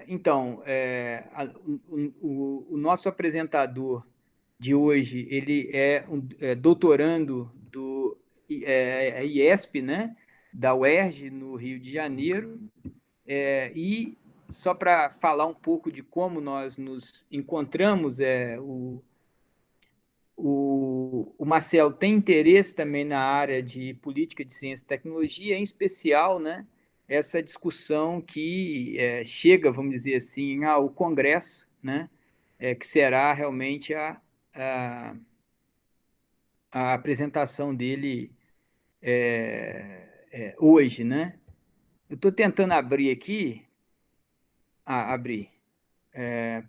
Então, o nosso apresentador de hoje, ele é doutorando do IESP, né, da UERJ, no Rio de Janeiro, e só para falar um pouco de como nós nos encontramos, o Marcelo tem interesse também na área de política de ciência e tecnologia, em especial, né, essa discussão que chega, vamos dizer assim, ao Congresso, né, que será realmente a, a apresentação dele hoje, né? Eu estou tentando abrir aqui, abrir,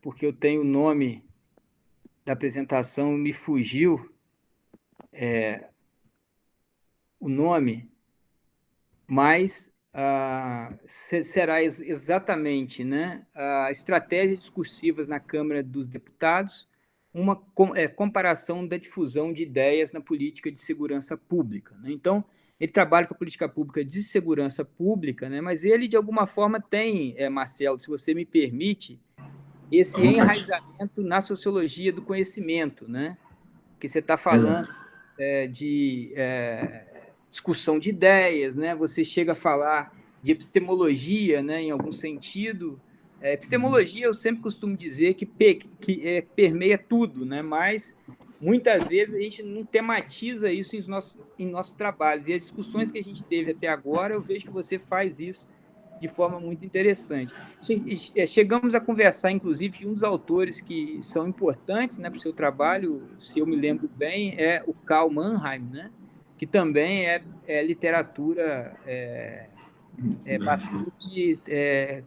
porque eu tenho o nome da apresentação, me fugiu o nome, mas será exatamente, né, a estratégia discursivas na Câmara dos Deputados, uma comparação da difusão de ideias na política de segurança pública, né? Então, ele trabalha com a política pública de segurança pública, né, mas ele, de alguma forma, tem, Marcelo, se você me permite, esse enraizamento na sociologia do conhecimento, né? Que você está falando de discussão de ideias, né? Você chega a falar de epistemologia, né? Em algum sentido. Epistemologia, eu sempre costumo dizer que permeia tudo, né? Mas muitas vezes a gente não tematiza isso em nossos trabalhos. E as discussões que a gente teve até agora, eu vejo que você faz isso de forma muito interessante. Chegamos a conversar, inclusive, um dos autores que são importantes, né, para o seu trabalho, se eu me lembro bem, é o Karl Mannheim, né, que também é literatura bastante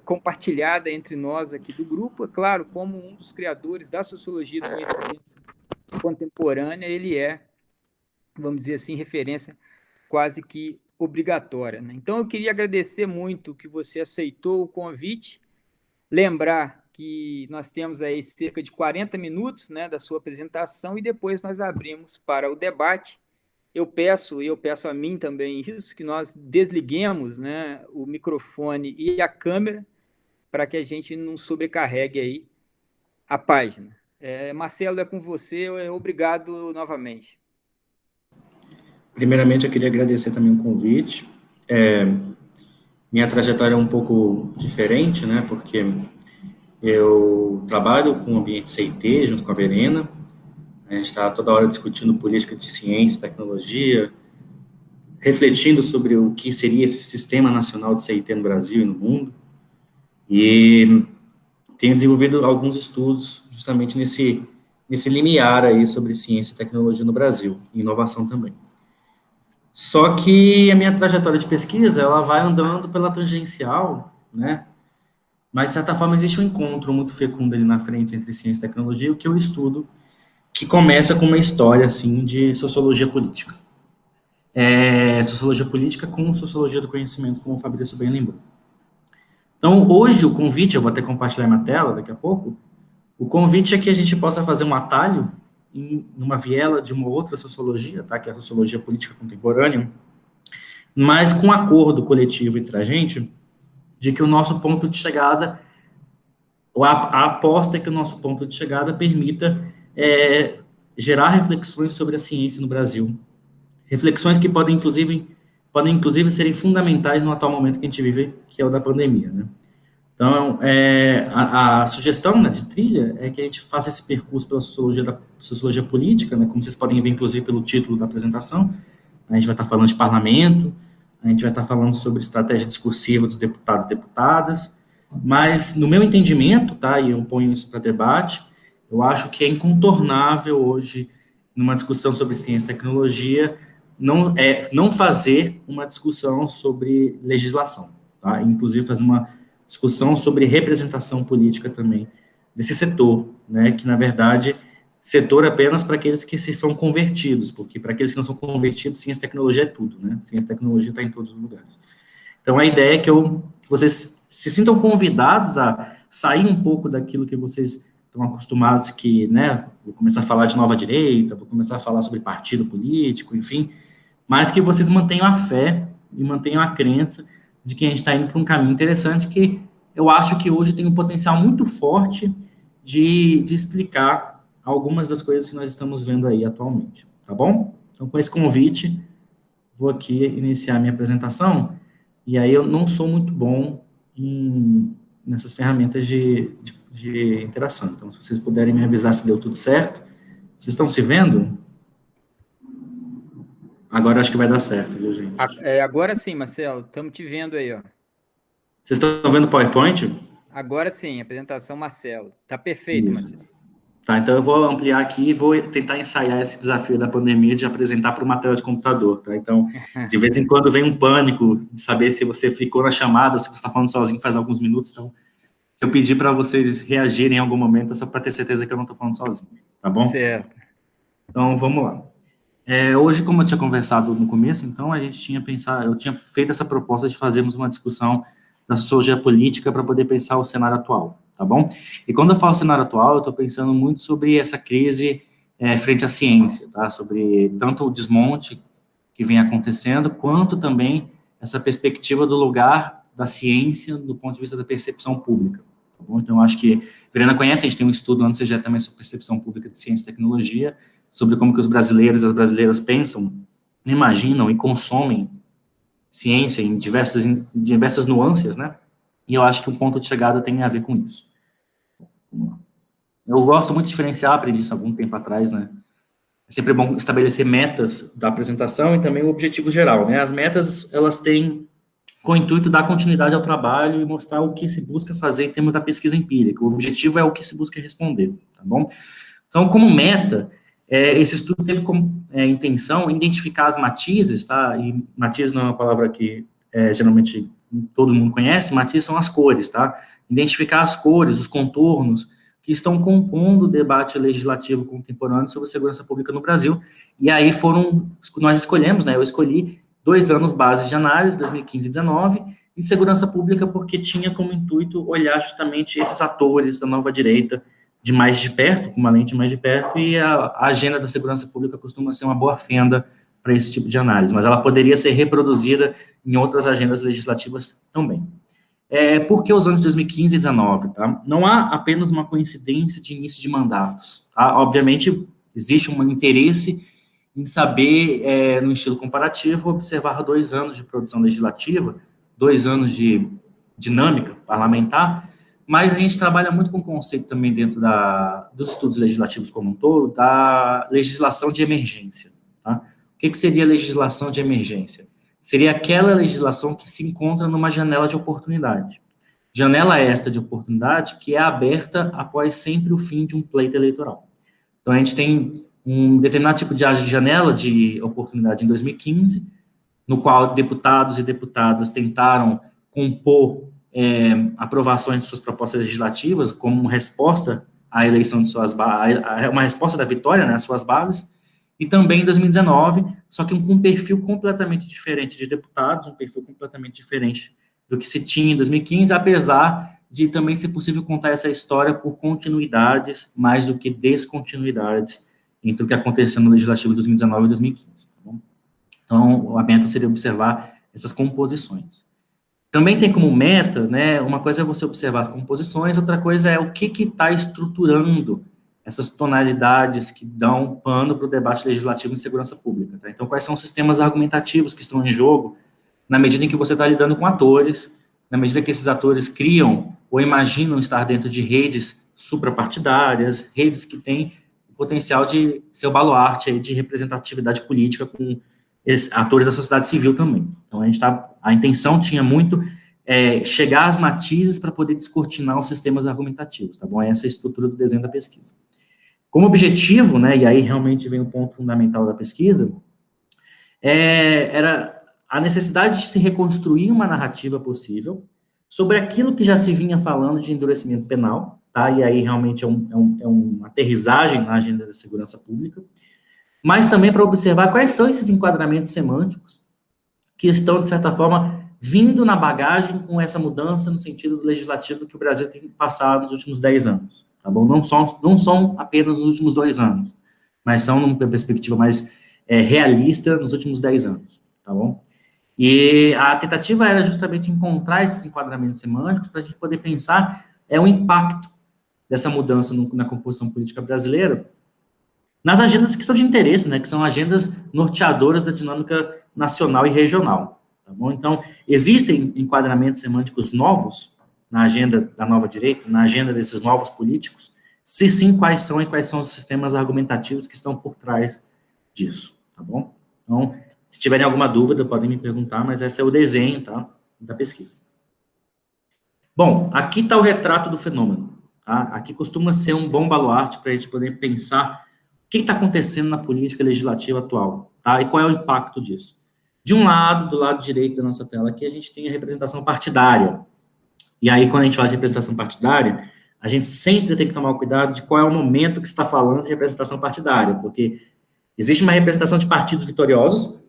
compartilhada entre nós aqui do grupo. É claro, como um dos criadores da sociologia do conhecimento contemporânea, ele vamos dizer assim, referência quase que obrigatória, né? Então, eu queria agradecer muito que você aceitou o convite, lembrar que nós temos aí cerca de 40 minutos, né, da sua apresentação, e depois nós abrimos para o debate. Eu peço a mim também isso, que nós desliguemos, né, o microfone e a câmera para que a gente não sobrecarregue aí a página. Marcelo, é com você, obrigado novamente. Primeiramente, eu queria agradecer também o convite. Minha trajetória é um pouco diferente, né, porque eu trabalho com o ambiente CIT, junto com a Verena. A gente está toda hora discutindo política de ciência e tecnologia, refletindo sobre o que seria esse sistema nacional de CIT no Brasil e no mundo. E tenho desenvolvido alguns estudos justamente nesse limiar aí sobre ciência e tecnologia no Brasil, e inovação também. Só que a minha trajetória de pesquisa, ela vai andando pela tangencial, né? Mas, de certa forma, existe um encontro muito fecundo ali na frente entre ciência e tecnologia, o que eu estudo, que começa com uma história, assim, de sociologia política. Sociologia política com sociologia do conhecimento, como o Fabrício bem lembrou. Então, hoje, o convite, eu vou até compartilhar minha tela daqui a pouco, o convite é que a gente possa fazer um atalho numa viela de uma outra sociologia, tá? Que é a sociologia política contemporânea, mas com acordo coletivo entre a gente, de que o nosso ponto de chegada, a aposta é que o nosso ponto de chegada permita gerar reflexões sobre a ciência no Brasil. Reflexões que podem, inclusive, serem fundamentais no atual momento que a gente vive, que é o da pandemia, né? Então, a sugestão, né, de trilha é que a gente faça esse percurso pela sociologia política, né, como vocês podem ver, inclusive, pelo título da apresentação. A gente vai estar falando de parlamento, a gente vai estar falando sobre estratégia discursiva dos deputados e deputadas, mas, no meu entendimento, tá, e eu ponho isso para debate, eu acho que é incontornável hoje, numa discussão sobre ciência e tecnologia, não fazer uma discussão sobre legislação, tá? Inclusive fazer uma discussão sobre representação política também desse setor, né, que, na verdade, setor apenas para aqueles que se são convertidos, porque para aqueles que não são convertidos, ciência e tecnologia é tudo, né? Ciência e tecnologia está em todos os lugares. Então, a ideia é que vocês se sintam convidados a sair um pouco daquilo que vocês estão acostumados, que, né, vou começar a falar de nova direita, vou começar a falar sobre partido político, enfim, mas que vocês mantenham a fé e mantenham a crença de que a gente está indo para um caminho interessante que eu acho que hoje tem um potencial muito forte de explicar algumas das coisas que nós estamos vendo aí atualmente, tá bom? Então, com esse convite, vou aqui iniciar minha apresentação, e aí eu não sou muito bom nessas ferramentas de interação. Então, se vocês puderem me avisar se deu tudo certo. Vocês estão se vendo? Agora acho que vai dar certo, viu, gente? Agora sim, Marcelo, estamos te vendo aí, ó. Vocês estão vendo o PowerPoint? Agora sim, apresentação Marcelo. Tá perfeito, Isso. Marcelo. Tá, então eu vou ampliar aqui e vou tentar ensaiar esse desafio da pandemia de apresentar para uma tela de computador, tá? Então, de vez em quando vem um pânico de saber se você ficou na chamada, se você está falando sozinho faz alguns minutos. Então, se eu pedir para vocês reagirem em algum momento, é só para ter certeza que eu não estou falando sozinho, tá bom? Certo. Então, vamos lá. Hoje, como eu tinha conversado no começo, então, eu tinha feito essa proposta de fazermos uma discussão da sociologia política para poder pensar o cenário atual, tá bom? E quando eu falo cenário atual, eu estou pensando muito sobre essa crise frente à ciência, tá? Sobre tanto o desmonte que vem acontecendo, quanto também essa perspectiva do lugar da ciência do ponto de vista da percepção pública, tá bom? Então, eu acho que, Verena conhece, a gente tem um estudo antes já também sobre percepção pública de ciência e tecnologia, sobre como que os brasileiros e as brasileiras pensam, imaginam e consomem ciência em diversas nuances, né? E eu acho que o ponto de chegada tem a ver com isso. Eu gosto muito de diferenciar, aprendi isso há algum tempo atrás, né? É sempre bom estabelecer metas da apresentação e também o objetivo geral, né? As metas, elas têm com o intuito de dar continuidade ao trabalho e mostrar o que se busca fazer em termos da pesquisa empírica. O objetivo é o que se busca responder, tá bom? Então, como meta, esse estudo teve como intenção identificar as matizes, tá? E matizes não é uma palavra que geralmente todo mundo conhece, matizes são as cores, tá? Identificar as cores, os contornos que estão compondo o debate legislativo contemporâneo sobre segurança pública no Brasil. E aí nós escolhemos, né? Eu escolhi 2 anos base de análise, 2015 e 2019, e segurança pública porque tinha como intuito olhar justamente esses atores da nova direita de mais de perto, com uma lente mais de perto, e a agenda da segurança pública costuma ser uma boa fenda para esse tipo de análise, mas ela poderia ser reproduzida em outras agendas legislativas também. Por que os anos de 2015 e 2019? Tá? Não há apenas uma coincidência de início de mandatos. Tá? Obviamente, existe um interesse em saber, no estilo comparativo, observar 2 anos de produção legislativa, 2 anos de dinâmica parlamentar, mas a gente trabalha muito com o conceito também dentro dos estudos legislativos como um todo, da legislação de emergência. Tá? O que seria legislação de emergência? Seria aquela legislação que se encontra numa janela de oportunidade. Janela esta de oportunidade que é aberta após sempre o fim de um pleito eleitoral. Então, a gente tem um determinado tipo de janela de oportunidade em 2015, no qual deputados e deputadas tentaram compor aprovações de suas propostas legislativas como resposta à eleição de suas bases, uma resposta da vitória, né, às suas bases, e também em 2019, só que com um perfil completamente diferente de deputados, um perfil completamente diferente do que se tinha em 2015, apesar de também ser possível contar essa história por continuidades, mais do que descontinuidades, entre o que aconteceu no Legislativo de 2019 e 2015. Tá bom? Então, a meta seria observar essas composições. Também tem como meta, né, uma coisa é você observar as composições, outra coisa é o que está estruturando essas tonalidades que dão pano para o debate legislativo em segurança pública. Tá? Então, quais são os sistemas argumentativos que estão em jogo na medida em que você está lidando com atores, na medida que esses atores criam ou imaginam estar dentro de redes suprapartidárias, redes que têm o potencial de ser o baluarte aí de representatividade política com atores da sociedade civil também. Então, a intenção tinha muito chegar às matizes para poder descortinar os sistemas argumentativos, tá bom? Essa é a estrutura do desenho da pesquisa. Como objetivo, né, e aí realmente vem o ponto fundamental da pesquisa, era a necessidade de se reconstruir uma narrativa possível sobre aquilo que já se vinha falando de endurecimento penal, tá? E aí realmente é uma aterrissagem na agenda da segurança pública, mas também para observar quais são esses enquadramentos semânticos que estão, de certa forma, vindo na bagagem com essa mudança no sentido do legislativo que o Brasil tem passado nos últimos 10 anos, tá bom? Não são apenas nos últimos 2 anos, mas são numa perspectiva mais realista nos últimos 10 anos, tá bom? E a tentativa era justamente encontrar esses enquadramentos semânticos para a gente poder pensar o impacto dessa mudança na composição política brasileira nas agendas que são de interesse, né, que são agendas norteadoras da dinâmica nacional e regional. Tá bom? Então, existem enquadramentos semânticos novos na agenda da nova direita, na agenda desses novos políticos? Se sim, quais são e quais são os sistemas argumentativos que estão por trás disso, tá bom? Então, se tiverem alguma dúvida, podem me perguntar, mas esse é o desenho, tá, da pesquisa. Bom, aqui está o retrato do fenômeno, tá? Aqui costuma ser um bom baluarte para a gente poder pensar o que está acontecendo na política legislativa atual, tá? E qual é o impacto disso. De um lado, do lado direito da nossa tela aqui, a gente tem a representação partidária. E aí, quando a gente fala de representação partidária, a gente sempre tem que tomar cuidado de qual é o momento que se está falando de representação partidária, porque existe uma representação de partidos vitoriosos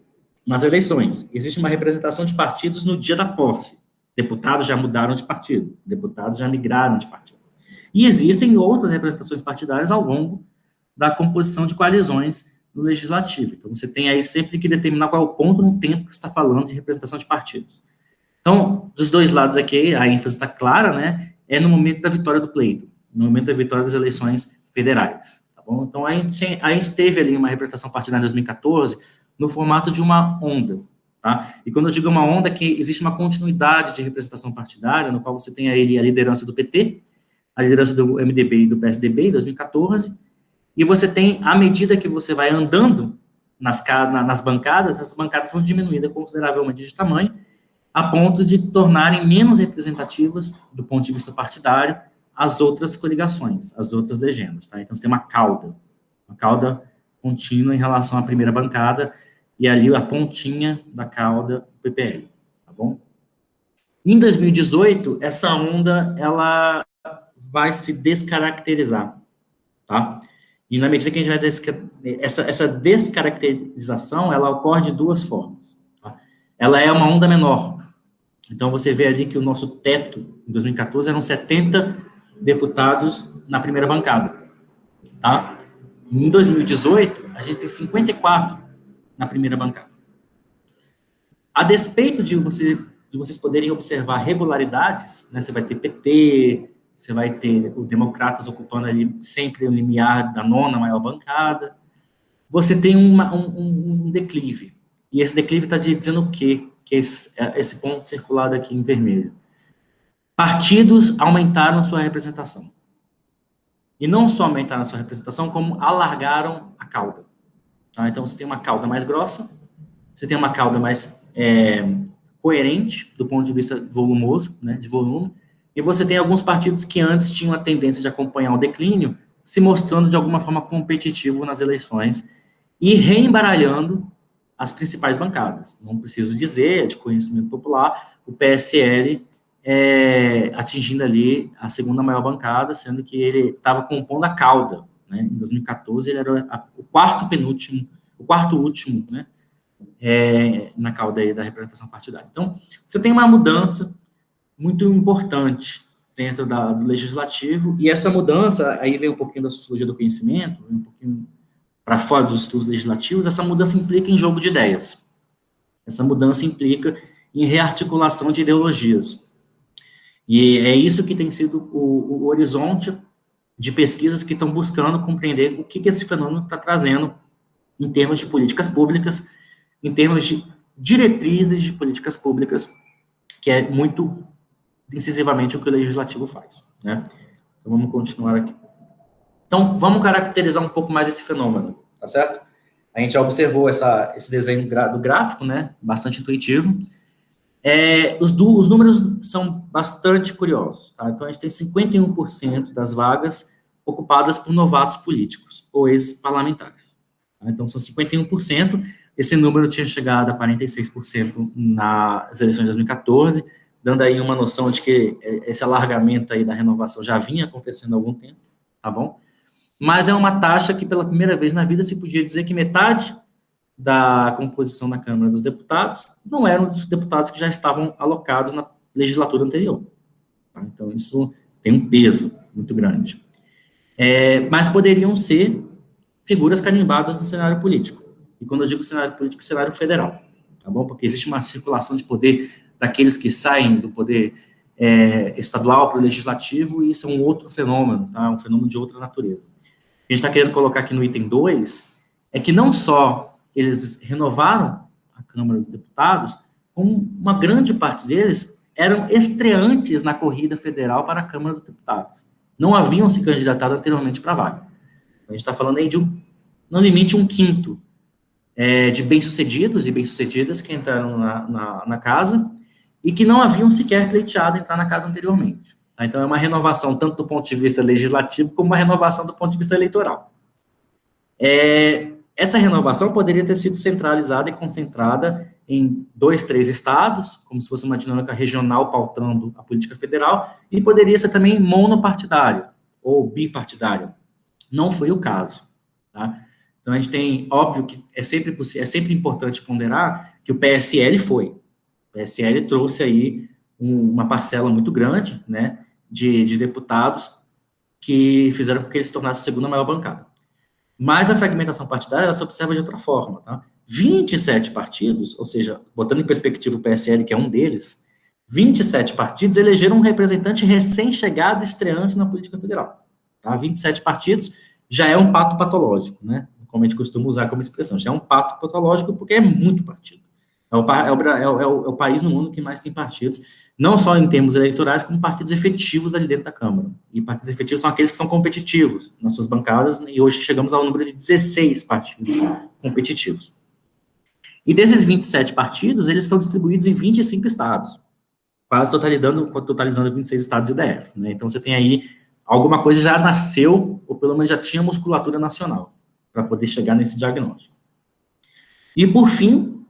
nas eleições, existe uma representação de partidos no dia da posse. Deputados já mudaram de partido, deputados já migraram de partido. E existem outras representações partidárias ao longo da composição de coalizões no legislativo. Então, você tem aí sempre que determinar qual é o ponto no tempo que está falando de representação de partidos. Então, dos dois lados aqui, a ênfase está clara, né? É no momento da vitória do pleito, no momento da vitória das eleições federais, tá bom? Então, a gente teve ali uma representação partidária em 2014 no formato de uma onda, tá? E quando eu digo uma onda, é que existe uma continuidade de representação partidária, no qual você tem aí a liderança do PT, a liderança do MDB e do PSDB em 2014, e você tem, à medida que você vai andando nas bancadas, essas bancadas vão diminuindo consideravelmente de tamanho, a ponto de tornarem menos representativas, do ponto de vista partidário, as outras coligações, as outras legendas, tá? Então, você tem uma cauda contínua em relação à primeira bancada, e ali a pontinha da cauda do PPL, tá bom? Em 2018, essa onda, ela vai se descaracterizar, tá? E na medida que a gente vai... Essa descaracterização, ela ocorre de duas formas, tá? Ela é uma onda menor. Então, você vê ali que o nosso teto, em 2014, eram 70 deputados na primeira bancada, tá? Em 2018, a gente tem 54 na primeira bancada. A despeito de vocês poderem observar regularidades, né, você vai ter PT, você vai ter o Democratas ocupando ali sempre o limiar da nona maior bancada, você tem um declive. E esse declive está dizendo o quê? Que é esse ponto circulado aqui em vermelho. Partidos aumentaram sua representação. E não só aumentaram sua representação, como alargaram a cauda. Tá? Então, você tem uma cauda mais grossa, você tem uma cauda mais coerente, do ponto de vista volumoso, né, de volume, e você tem alguns partidos que antes tinham a tendência de acompanhar o declínio, se mostrando de alguma forma competitivo nas eleições e reembaralhando as principais bancadas. Não preciso dizer, é de conhecimento popular, o PSL atingindo ali a segunda maior bancada, sendo que ele estava compondo a cauda, né? Em 2014, ele era o quarto último, né? Na cauda aí da representação partidária. Então, você tem uma mudança muito importante dentro do legislativo, e essa mudança, aí vem um pouquinho da sociologia do conhecimento, um pouquinho para fora dos estudos legislativos, essa mudança implica em jogo de ideias. Essa mudança implica em rearticulação de ideologias. E é isso que tem sido o horizonte de pesquisas que estão buscando compreender o que esse fenômeno está trazendo em termos de políticas públicas, em termos de diretrizes de políticas públicas, que é muito incisivamente o que o legislativo faz, né? Então, vamos continuar aqui. Então, vamos caracterizar um pouco mais esse fenômeno, tá certo? A gente já observou esse desenho do gráfico, né? Bastante intuitivo. Os números são bastante curiosos, tá? Então, a gente tem 51% das vagas ocupadas por novatos políticos, ou ex-parlamentares. Tá? Então, são 51%. Esse número tinha chegado a 46% nas eleições de 2014, dando aí uma noção de que esse alargamento aí da renovação já vinha acontecendo há algum tempo, tá bom? Mas é uma taxa que, pela primeira vez na vida, se podia dizer que metade da composição da Câmara dos Deputados não eram dos deputados que já estavam alocados na legislatura anterior. Tá? Então, isso tem um peso muito grande. Mas poderiam ser figuras carimbadas no cenário político. E quando eu digo cenário político, cenário federal. tá bom? Porque existe uma circulação de poder daqueles que saem do poder estadual para o legislativo, e isso é um outro fenômeno, tá? Um fenômeno de outra natureza. O que a gente está querendo colocar aqui no item 2 é que não só eles renovaram a Câmara dos Deputados, como uma grande parte deles eram estreantes na corrida federal para a Câmara dos Deputados. Não haviam se candidatado anteriormente para a vaga. A gente está falando aí de, no limite, 1/5 de bem-sucedidos e bem-sucedidas que entraram na casa e que não haviam sequer pleiteado entrar na casa anteriormente. Tá? Então, é uma renovação tanto do ponto de vista legislativo como uma renovação do ponto de vista eleitoral. Essa renovação poderia ter sido centralizada e concentrada em 2, 3 estados, como se fosse uma dinâmica regional pautando a política federal, e poderia ser também monopartidária ou bipartidária. Não foi o caso. Tá? Então, a gente tem, óbvio que é sempre importante ponderar que o PSL foi. O PSL trouxe aí uma parcela muito grande, né, de deputados que fizeram com que ele se tornasse a segunda maior bancada. Mas a fragmentação partidária, ela se observa de outra forma, tá? 27 partidos, ou seja, botando em perspectiva o PSL, que é um deles, 27 partidos elegeram um representante recém-chegado, estreante na política federal. Tá? 27 partidos já é um pato patológico, né? Como a gente costuma usar como expressão, já é um pato patológico porque é muito partido. É o país no mundo que mais tem partidos, não só em termos eleitorais, como partidos efetivos ali dentro da Câmara. E partidos efetivos são aqueles que são competitivos nas suas bancadas, e hoje chegamos ao número de 16 partidos competitivos. E desses 27 partidos, eles estão distribuídos em 25 estados, quase totalizando 26 estados e o DF. Né? Então, você tem aí, alguma coisa já nasceu, ou pelo menos já tinha musculatura nacional, para poder chegar nesse diagnóstico. E, por fim,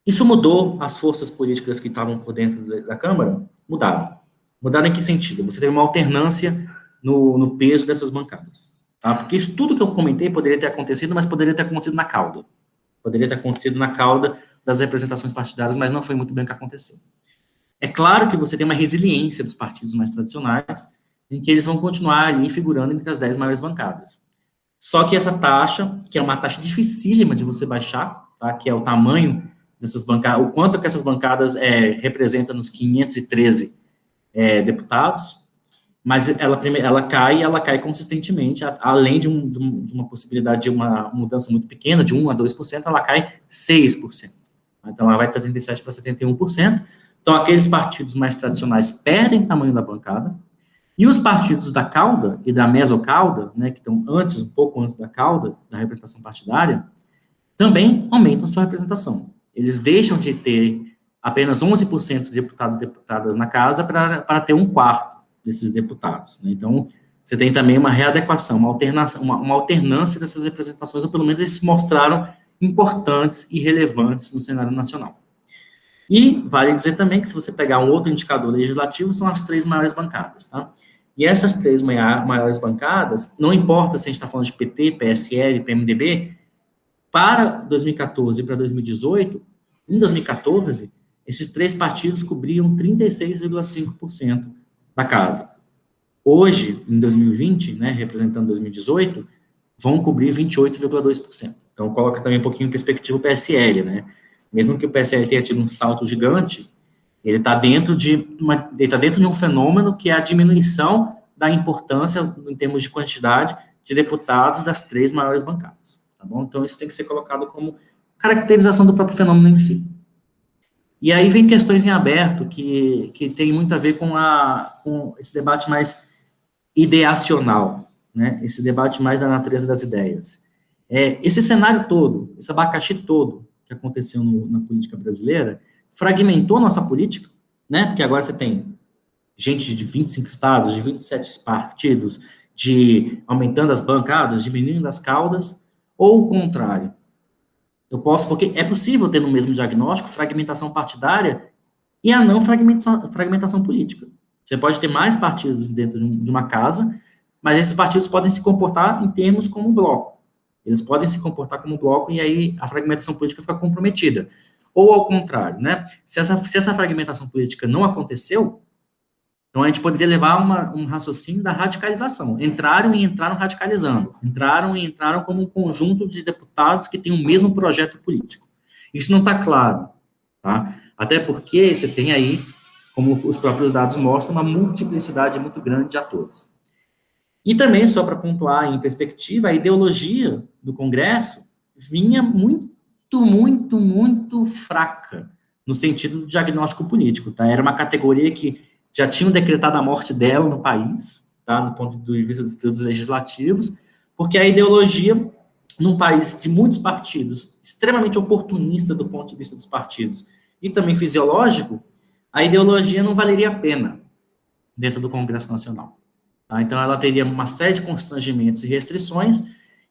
isso mudou as forças políticas que estavam por dentro da Câmara? Mudaram. Mudaram em que sentido? Você teve uma alternância no peso dessas bancadas. Tá? Porque isso tudo que eu comentei poderia ter acontecido, mas poderia ter acontecido na cauda. Poderia ter acontecido na cauda das representações partidárias, mas não foi muito bem o que aconteceu. É claro que você tem uma resiliência dos partidos mais tradicionais, em que eles vão continuar ali figurando entre as 10 maiores bancadas. Só que essa taxa, que é uma taxa dificílima de você baixar, tá? Que é o tamanho dessas bancadas, o quanto que essas bancadas representam nos 513 deputados, mas ela cai consistentemente, além de uma possibilidade de uma mudança muito pequena, de 1 a 2%, ela cai 6%. Então, ela vai de 77% para 71%. Então, aqueles partidos mais tradicionais perdem tamanho da bancada, e os partidos da cauda e da mesocauda, né, que estão um pouco antes da cauda, da representação partidária, também aumentam sua representação. Eles deixam de ter apenas 11% de deputados e deputadas na casa para ter 1/4 desses deputados. Né? Então, você tem também uma readequação, uma alternância dessas representações, ou pelo menos eles se mostraram importantes e relevantes no cenário nacional. E vale dizer também que, se você pegar um outro indicador legislativo, são as 3 maiores bancadas. Tá? E essas 3 maiores bancadas, não importa se a gente está falando de PT, PSL, PMDB, para 2014 e para 2018, em 2014, esses 3 partidos cobriam 36,5% da casa. Hoje, em 2020, né, representando 2018, vão cobrir 28,2%. Então, coloca também um pouquinho em perspectiva o PSL, né? Mesmo que o PSL tenha tido um salto gigante, ele está dentro de um fenômeno que é a diminuição da importância, em termos de quantidade, de deputados das 3 maiores bancadas. Tá bom? Então, isso tem que ser colocado como caracterização do próprio fenômeno em si. E aí vem questões em aberto que tem muito a ver com esse debate mais ideacional, né? Esse debate mais da natureza das ideias. Esse cenário todo, esse abacaxi todo que aconteceu na política brasileira, fragmentou nossa política, né? Porque agora você tem gente de 25 estados, de 27 partidos, aumentando as bancadas, diminuindo as caudas, ou o contrário. Porque é possível ter no mesmo diagnóstico fragmentação partidária e a não fragmentação política. Você pode ter mais partidos dentro de uma casa, mas esses partidos podem se comportar em termos como um bloco. Eles podem se comportar como um bloco e aí a fragmentação política fica comprometida. Ou ao contrário, né? Se essa fragmentação política não aconteceu, então a gente poderia levar um raciocínio da radicalização. Entraram radicalizando. Entraram como um conjunto de deputados que têm o mesmo projeto político. Isso não está claro, tá? Até porque você tem aí, como os próprios dados mostram, uma multiplicidade muito grande de atores. E também, só para pontuar em perspectiva, a ideologia do Congresso vinha muito fraca no sentido do diagnóstico político, tá? Era uma categoria que já tinham decretado a morte dela no país, tá? No ponto de vista dos estudos legislativos, porque a ideologia, num país de muitos partidos, extremamente oportunista do ponto de vista dos partidos, e também fisiológico, a ideologia não valeria a pena dentro do Congresso Nacional. Tá? Então, ela teria uma série de constrangimentos e restrições,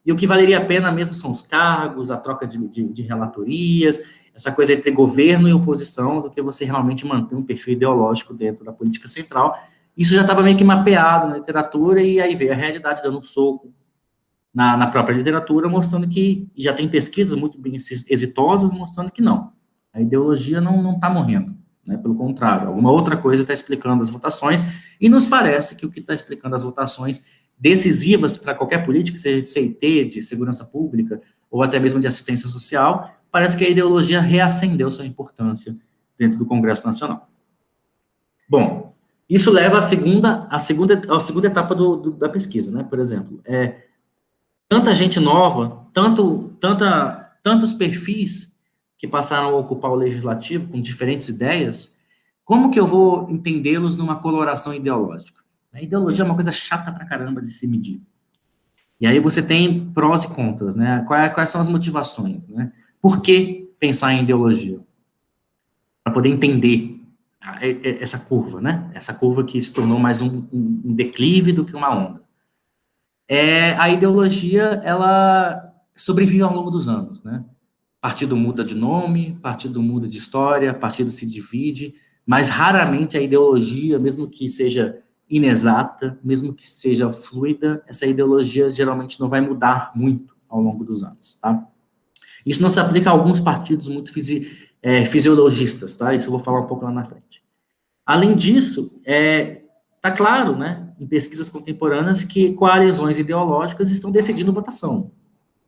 e o que valeria a pena mesmo são os cargos, a troca de relatorias, essa coisa entre governo e oposição, do que você realmente manter um perfil ideológico dentro da política central. Isso já estava meio que mapeado na literatura, e aí veio a realidade dando um soco na própria literatura, mostrando que, e já tem pesquisas muito bem exitosas, mostrando que não. A ideologia não está morrendo. Né? Pelo contrário, alguma outra coisa está explicando as votações, e nos parece que o que está explicando as votações decisivas para qualquer política, seja de CIT, de segurança pública, ou até mesmo de assistência social, parece que a ideologia reacendeu sua importância dentro do Congresso Nacional. Bom, isso leva à segunda etapa da pesquisa, né? Por exemplo, tanta gente nova, tantos perfis que passaram a ocupar o legislativo com diferentes ideias, como que eu vou entendê-los numa coloração ideológica? A ideologia é uma coisa chata pra caramba de se medir. E aí você tem prós e contras, né? Quais são as motivações, né? Por que pensar em ideologia? Para poder entender essa curva, né? Essa curva que se tornou mais um declive do que uma onda. A ideologia, ela sobrevive ao longo dos anos, né? Partido muda de nome, partido muda de história, partido se divide, mas raramente a ideologia, mesmo que seja inexata, mesmo que seja fluida, essa ideologia geralmente não vai mudar muito ao longo dos anos, tá? Isso não se aplica a alguns partidos muito fisiologistas, tá? Isso eu vou falar um pouco lá na frente. Além disso, tá claro, né, em pesquisas contemporâneas, que coalizões ideológicas estão decidindo votação.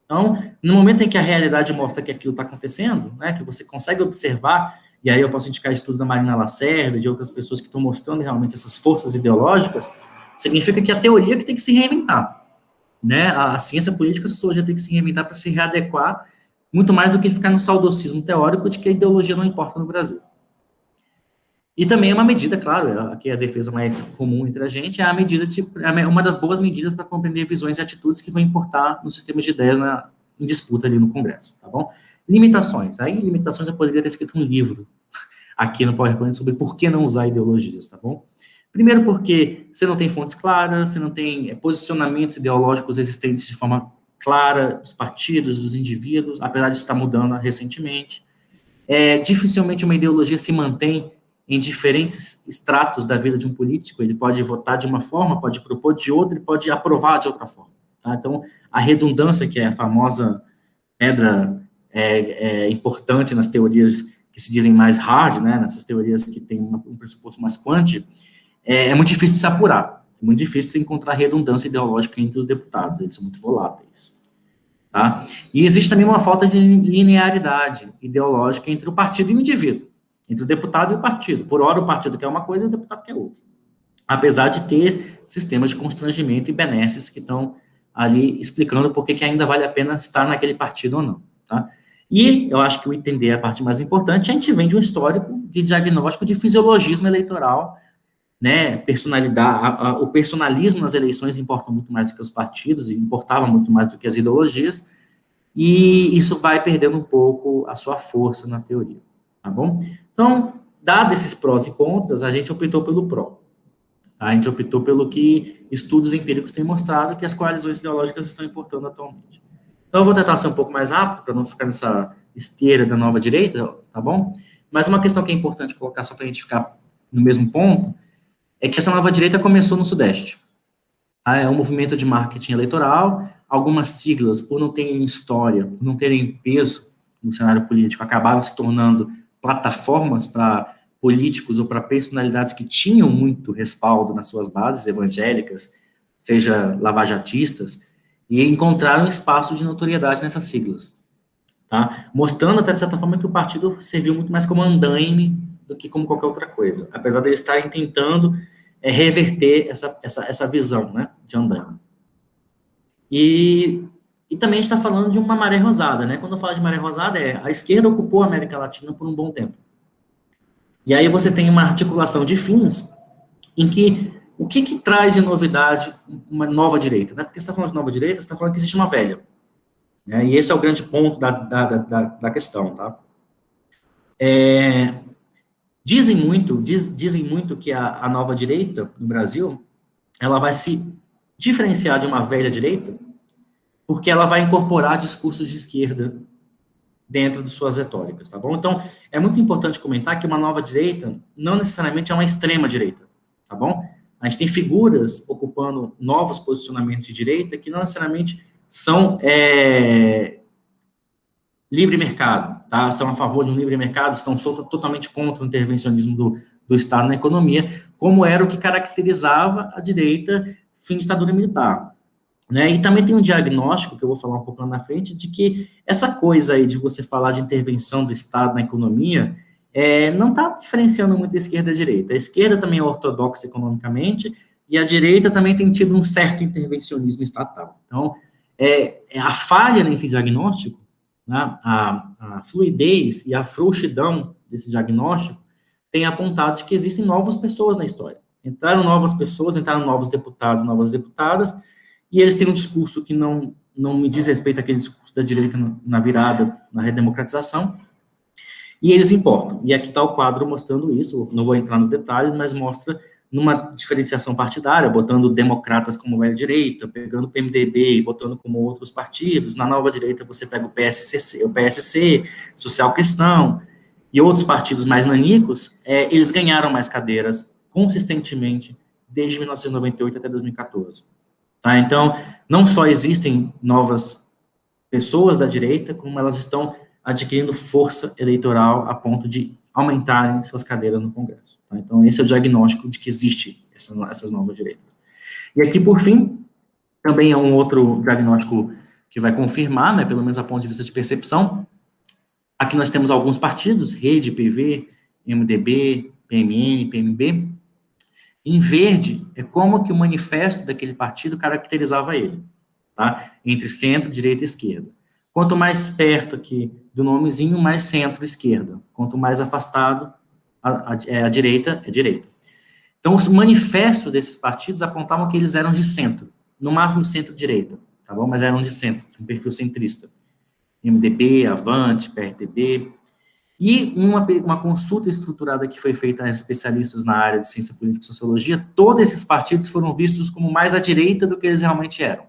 Então, no momento em que a realidade mostra que aquilo está acontecendo, né, que você consegue observar, e aí eu posso indicar estudos da Marina Lacerda, de outras pessoas que estão mostrando realmente essas forças ideológicas, significa que a teoria que tem que se reinventar. Né? A ciência política, a sociologia tem que se reinventar para se readequar, muito mais do que ficar no saudosismo teórico de que a ideologia não importa no Brasil. E também é uma medida, claro, aqui é a defesa mais comum entre a gente, uma das boas medidas para compreender visões e atitudes que vão importar no sistema de ideias em disputa ali no Congresso, tá bom? Limitações. Aí, limitações, eu poderia ter escrito um livro aqui no PowerPoint sobre por que não usar ideologias, tá bom? Primeiro porque você não tem fontes claras, você não tem posicionamentos ideológicos existentes de forma clara dos partidos, dos indivíduos, apesar de estar mudando recentemente. Dificilmente uma ideologia se mantém em diferentes estratos da vida de um político. Ele pode votar de uma forma, pode propor de outra e pode aprovar de outra forma. Tá? Então, a redundância, que é a famosa pedra importante nas teorias que se dizem mais hard, né, nessas teorias que têm um pressuposto mais quant, é muito difícil de se apurar. É muito difícil de encontrar redundância ideológica entre os deputados. Eles são muito voláteis. Tá? E existe também uma falta de linearidade ideológica entre o partido e o indivíduo. Entre o deputado e o partido. Por hora, o partido quer uma coisa e o deputado quer outra. Apesar de ter sistemas de constrangimento e benesses que estão ali explicando por que ainda vale a pena estar naquele partido ou não. Tá? E eu acho que o entender a parte mais importante, a gente vem de um histórico de diagnóstico de fisiologismo eleitoral, né? Personalidade, o personalismo nas eleições importa muito mais do que os partidos, e importava muito mais do que as ideologias, e isso vai perdendo um pouco a sua força na teoria. Tá bom? Então, dado esses prós e contras, a gente optou pelo pró. Tá? A gente optou pelo que estudos empíricos têm mostrado, que as coalizões ideológicas estão importando atualmente. Então, eu vou tentar ser um pouco mais rápido, para não ficar nessa esteira da nova direita, tá bom? Mas uma questão que é importante colocar, só para a gente ficar no mesmo ponto, é que essa nova direita começou no Sudeste. Tá? É um movimento de marketing eleitoral, algumas siglas, por não terem história, por não terem peso no cenário político, acabaram se tornando plataformas para políticos ou para personalidades que tinham muito respaldo nas suas bases evangélicas, seja lavajatistas, e encontraram espaço de notoriedade nessas siglas. tá? Mostrando até, de certa forma, que o partido serviu muito mais como andaime do que como qualquer outra coisa, apesar de eles estarem tentando reverter essa visão, né, de andaime. E também a gente está falando de uma maré rosada, né? Quando eu falo de maré rosada, a esquerda ocupou a América Latina por um bom tempo. E aí você tem uma articulação de fins em que o que traz de novidade uma nova direita, né? Porque você está falando de nova direita, você está falando que existe uma velha. Né? E esse é o grande ponto da questão, tá? Dizem muito que a nova direita no Brasil, ela vai se diferenciar de uma velha direita porque ela vai incorporar discursos de esquerda dentro de suas retóricas, tá bom? Então, é muito importante comentar que uma nova direita não necessariamente é uma extrema direita, tá bom? A gente tem figuras ocupando novos posicionamentos de direita que não necessariamente são livre mercado, tá? São a favor de um livre mercado, estão totalmente contra o intervencionismo do Estado na economia, como era o que caracterizava a direita fim de ditadura militar. Né? E também tem um diagnóstico, que eu vou falar um pouco lá na frente, de que essa coisa aí de você falar de intervenção do Estado na economia não está diferenciando muito a esquerda e a direita. A esquerda também é ortodoxa economicamente e a direita também tem tido um certo intervencionismo estatal. Então, a falha nesse diagnóstico, né, a fluidez e a frouxidão desse diagnóstico tem apontado de que existem novas pessoas na história. Entraram novas pessoas, entraram novos deputados, novas deputadas, e eles têm um discurso que não me diz respeito àquele discurso da direita na virada, na redemocratização, e eles importam. E aqui está o quadro mostrando isso, não vou entrar nos detalhes, mas mostra numa diferenciação partidária, botando democratas como velha direita, pegando o PMDB, botando como outros partidos. Na nova direita você pega o PSC, Social Cristão, e outros partidos mais nanicos, eles ganharam mais cadeiras consistentemente desde 1998 até 2014. Tá? Então, não só existem novas pessoas da direita, como elas estão adquirindo força eleitoral a ponto de aumentarem suas cadeiras no Congresso. Tá? Então, esse é o diagnóstico de que existe essas novas direitas. E aqui, por fim, também é um outro diagnóstico que vai confirmar, né, pelo menos a ponto de vista de percepção. Aqui nós temos alguns partidos, Rede, PV, MDB, PMN, PMB. Em verde, é como que o manifesto daquele partido caracterizava ele, tá? Entre centro, direita e esquerda. Quanto mais perto aqui do nomezinho, mais centro-esquerda. Quanto mais afastado, a direita é direita. Então, os manifestos desses partidos apontavam que eles eram de centro, no máximo centro-direita, tá bom? Mas eram de centro, um perfil centrista. MDB, Avante, PRTB. E uma consulta estruturada que foi feita a especialistas na área de ciência política e sociologia, todos esses partidos foram vistos como mais à direita do que eles realmente eram.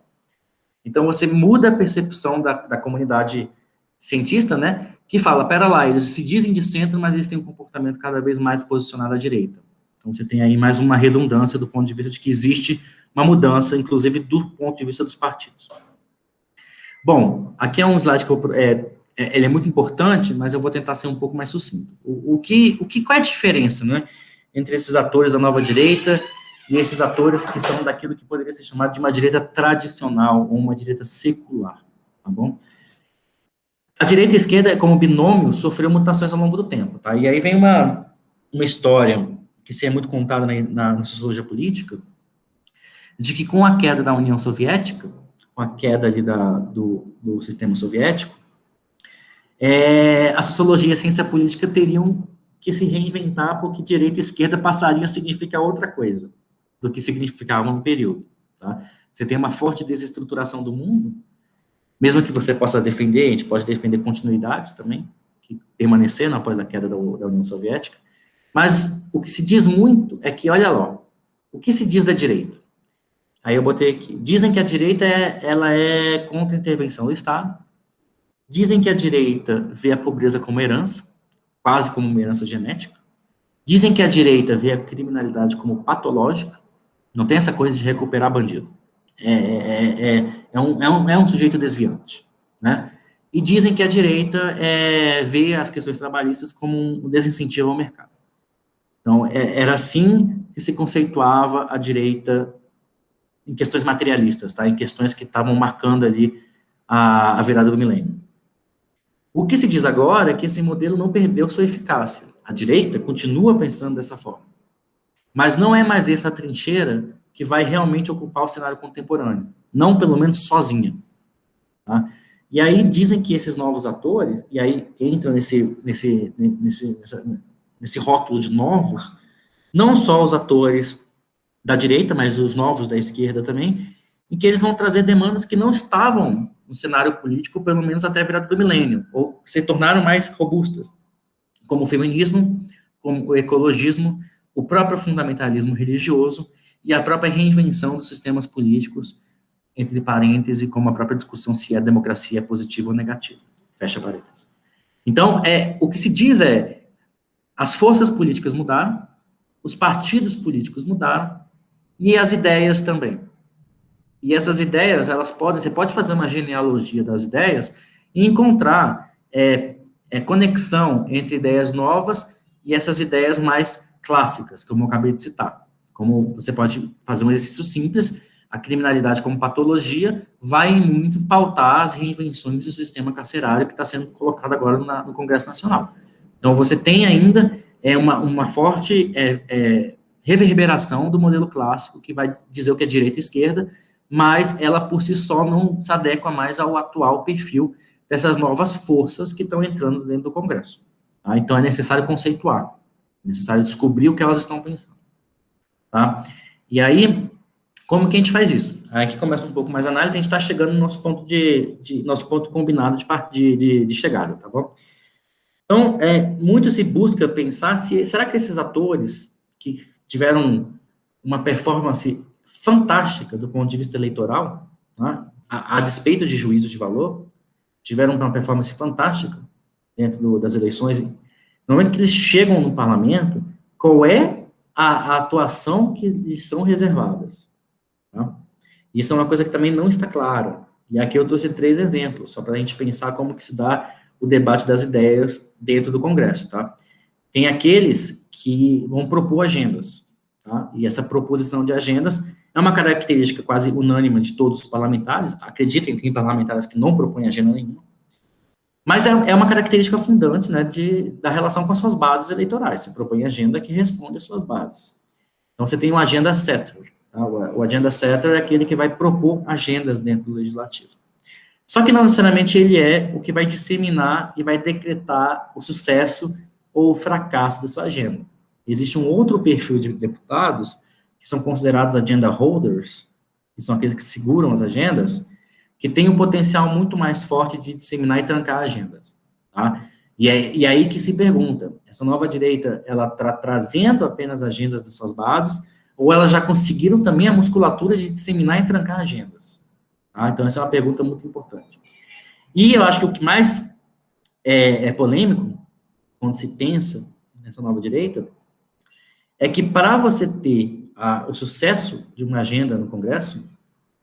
Então, você muda a percepção da comunidade cientista, né, que fala, pera lá, eles se dizem de centro, mas eles têm um comportamento cada vez mais posicionado à direita. Então, você tem aí mais uma redundância do ponto de vista de que existe uma mudança, inclusive do ponto de vista dos partidos. Bom, aqui é um slide que ele é muito importante, mas eu vou tentar ser um pouco mais sucinto. Qual é a diferença, né, entre esses atores da nova direita e esses atores que são daquilo que poderia ser chamado de uma direita tradicional ou uma direita secular, tá bom? A direita e a esquerda, como binômio, sofreu mutações ao longo do tempo, tá? E aí vem uma história que se é muito contada na sociologia política, de que com a queda da União Soviética, com a queda ali do sistema soviético, a sociologia e a ciência política teriam que se reinventar, porque direita e esquerda passariam a significar outra coisa do que significavam no período. Tá? Você tem uma forte desestruturação do mundo, mesmo que você possa defender, a gente pode defender continuidades também, que permaneceram após a queda da União Soviética, mas o que se diz muito é que, olha lá, o que se diz da direita? Aí eu botei aqui, dizem que a direita ela é contra a intervenção do Estado, dizem que a direita vê a pobreza como herança, quase como uma herança genética, dizem que a direita vê a criminalidade como patológica, não tem essa coisa de recuperar bandido, é um sujeito desviante, né? E dizem que a direita vê as questões trabalhistas como um desincentivo ao mercado. Então, era assim que se conceituava a direita em questões materialistas, tá? Em questões que estavam marcando ali a virada do milênio. O que se diz agora é que esse modelo não perdeu sua eficácia. A direita continua pensando dessa forma. Mas não é mais essa trincheira que vai realmente ocupar o cenário contemporâneo. Não, pelo menos, sozinha. Tá? E aí dizem que esses novos atores, e aí entra nesse rótulo de novos, não só os atores da direita, mas os novos da esquerda também, em que eles vão trazer demandas que não estavam no cenário político, pelo menos até a virada do milênio, ou se tornaram mais robustas, como o feminismo, como o ecologismo, o próprio fundamentalismo religioso e a própria reinvenção dos sistemas políticos, entre parênteses, como a própria discussão se a democracia é positiva ou negativa. Fecha parênteses. Então, o que se diz é, as forças políticas mudaram, os partidos políticos mudaram, e as ideias também. E essas ideias, você pode fazer uma genealogia das ideias e encontrar conexão entre ideias novas e essas ideias mais clássicas, como eu acabei de citar. Como você pode fazer um exercício simples, a criminalidade como patologia vai muito pautar as reinvenções do sistema carcerário que está sendo colocado agora no Congresso Nacional. Então, você tem ainda uma forte reverberação do modelo clássico, que vai dizer o que é direita e esquerda, mas ela por si só não se adequa mais ao atual perfil dessas novas forças que estão entrando dentro do Congresso. Tá? Então, é necessário conceituar, é necessário descobrir o que elas estão pensando. Tá? E aí, como que a gente faz isso? Aí aqui começa um pouco mais a análise, a gente está chegando no nosso ponto nosso ponto combinado de chegada, tá bom? Então, muito se busca pensar será que esses atores que tiveram uma performance fantástica do ponto de vista eleitoral, né, a despeito de juízo de valor, tiveram uma performance fantástica dentro das eleições. No momento que eles chegam no parlamento, qual é a atuação que lhes são reservadas? Tá? Isso é uma coisa que também não está clara. E aqui eu trouxe 3 exemplos, só para a gente pensar como que se dá o debate das ideias dentro do Congresso, tá? Tem aqueles que vão propor agendas, tá? E essa proposição de agendas é uma característica quase unânime de todos os parlamentares. Acreditem, tem parlamentares que não propõem agenda nenhuma. Mas é uma característica fundante, né, da relação com as suas bases eleitorais. Você propõe agenda que responde às suas bases. Então, você tem um agenda setter. Tá? O agenda setter é aquele que vai propor agendas dentro do legislativo. Só que não necessariamente ele é o que vai disseminar e vai decretar o sucesso ou o fracasso da sua agenda. Existe um outro perfil de deputados, que são considerados agenda holders, que são aqueles que seguram as agendas, que tem um potencial muito mais forte de disseminar e trancar agendas. Tá? E aí que se pergunta, essa nova direita, ela está trazendo apenas agendas de suas bases, ou elas já conseguiram também a musculatura de disseminar e trancar agendas? Tá? Então, essa é uma pergunta muito importante. E eu acho que o que mais é polêmico, quando se pensa nessa nova direita, é que para você ter o sucesso de uma agenda no Congresso,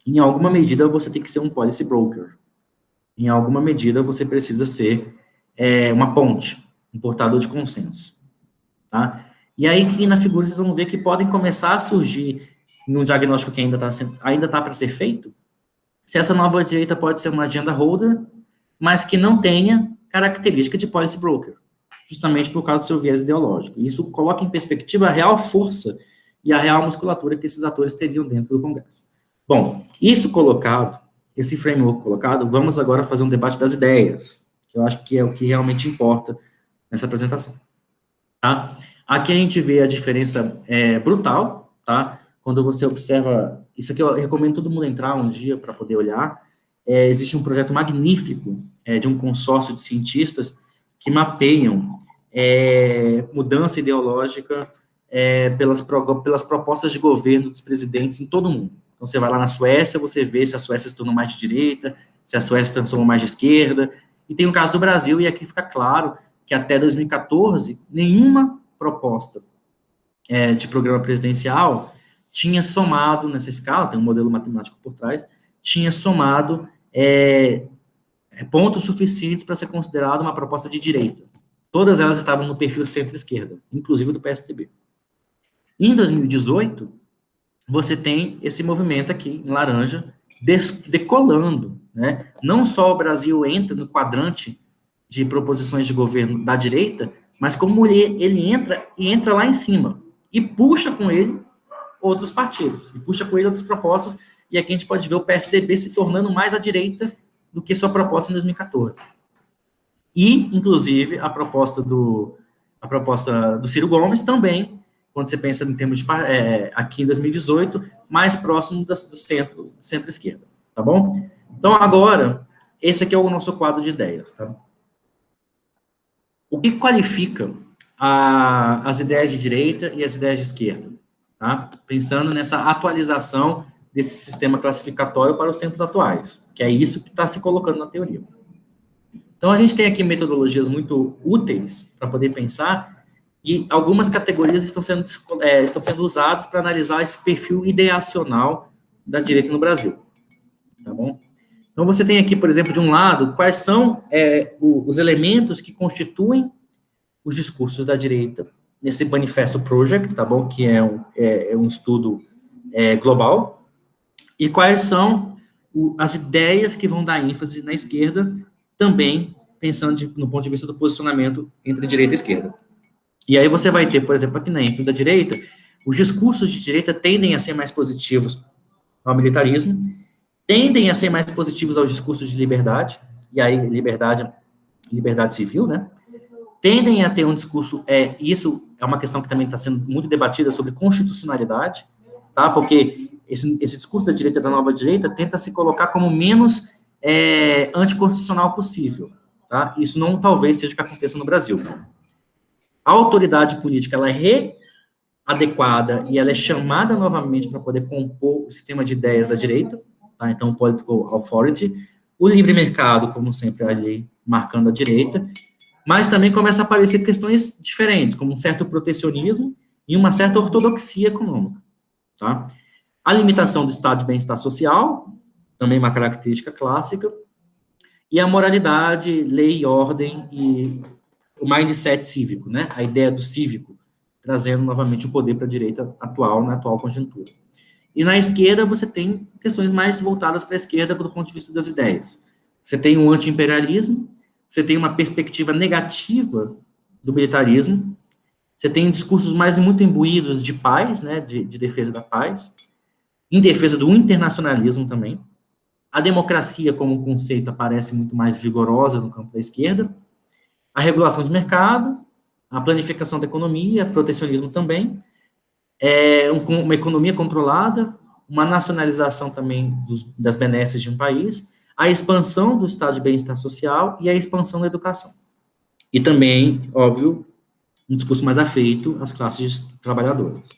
em alguma medida você tem que ser um policy broker. Em alguma medida você precisa ser uma ponte, um portador de consenso. Tá? E aí, aqui na figura, vocês vão ver que podem começar a surgir, num diagnóstico que ainda está para ser feito, se essa nova direita pode ser uma agenda holder, mas que não tenha característica de policy broker, justamente por causa do seu viés ideológico. Isso coloca em perspectiva a real força e a real musculatura que esses atores teriam dentro do Congresso. Bom, isso colocado, esse framework colocado, vamos agora fazer um debate das ideias, que eu acho que é o que realmente importa nessa apresentação. Tá? Aqui a gente vê a diferença brutal, tá? Quando você observa, isso aqui eu recomendo todo mundo entrar um dia para poder olhar, existe um projeto magnífico de um consórcio de cientistas que mapeiam mudança ideológica pelas propostas de governo dos presidentes em todo o mundo. Então, você vai lá na Suécia, você vê se a Suécia se tornou mais de direita, se a Suécia se transformou mais de esquerda, e tem o caso do Brasil, e aqui fica claro que até 2014, nenhuma proposta de programa presidencial tinha somado, nessa escala, tem um modelo matemático por trás, tinha somado pontos suficientes para ser considerado uma proposta de direita. Todas elas estavam no perfil centro-esquerda, inclusive do PSDB. Em 2018, você tem esse movimento aqui, em laranja, decolando, né? Não só o Brasil entra no quadrante de proposições de governo da direita, mas como ele entra lá em cima e puxa com ele outros partidos, e puxa com ele outras propostas, e aqui a gente pode ver o PSDB se tornando mais à direita do que sua proposta em 2014. E, inclusive, a proposta do Ciro Gomes também, quando você pensa em termos de, aqui em 2018, mais próximo do centro-esquerda, tá bom? Então, agora, esse aqui é o nosso quadro de ideias, tá? O que qualifica as ideias de direita e as ideias de esquerda? Tá? Pensando nessa atualização desse sistema classificatório para os tempos atuais, que é isso que está se colocando na teoria. Então, a gente tem aqui metodologias muito úteis para poder pensar, e algumas categorias estão sendo usadas para analisar esse perfil ideacional da direita no Brasil. Tá bom? Então, você tem aqui, por exemplo, de um lado, quais são os elementos que constituem os discursos da direita nesse Manifesto Project, tá bom? Que é um estudo global, e quais são as ideias que vão dar ênfase na esquerda, também pensando no ponto de vista do posicionamento entre direita e esquerda. E aí você vai ter, por exemplo, aqui na ênfase da direita, os discursos de direita tendem a ser mais positivos ao militarismo, tendem a ser mais positivos aos discursos de liberdade, e aí liberdade civil, né? Tendem a ter um discurso, isso é uma questão que também está sendo muito debatida sobre constitucionalidade, tá? Porque esse discurso da direita, da nova direita, tenta se colocar como menos anticonstitucional possível, tá? Isso não talvez seja o que aconteça no Brasil. A autoridade política, ela é readequada e ela é chamada novamente para poder compor o sistema de ideias da direita, tá? Então, political authority, o livre mercado, como sempre, ali marcando a direita, mas também começa a aparecer questões diferentes, como um certo protecionismo e uma certa ortodoxia econômica, tá? A limitação do estado de bem-estar social, também uma característica clássica, e a moralidade, lei e ordem e o mindset cívico, né? A ideia do cívico, trazendo novamente o poder para a direita atual, na atual conjuntura. E na esquerda, você tem questões mais voltadas para a esquerda do ponto de vista das ideias. Você tem um anti-imperialismo, você tem uma perspectiva negativa do militarismo, você tem discursos muito imbuídos de paz, né, de defesa da paz, em defesa do internacionalismo também. A democracia como conceito aparece muito mais vigorosa no campo da esquerda, a regulação de mercado, a planificação da economia, protecionismo também, uma economia controlada, uma nacionalização também das benesses de um país, a expansão do estado de bem-estar social e a expansão da educação. E também, óbvio, um discurso mais afeito às classes trabalhadoras.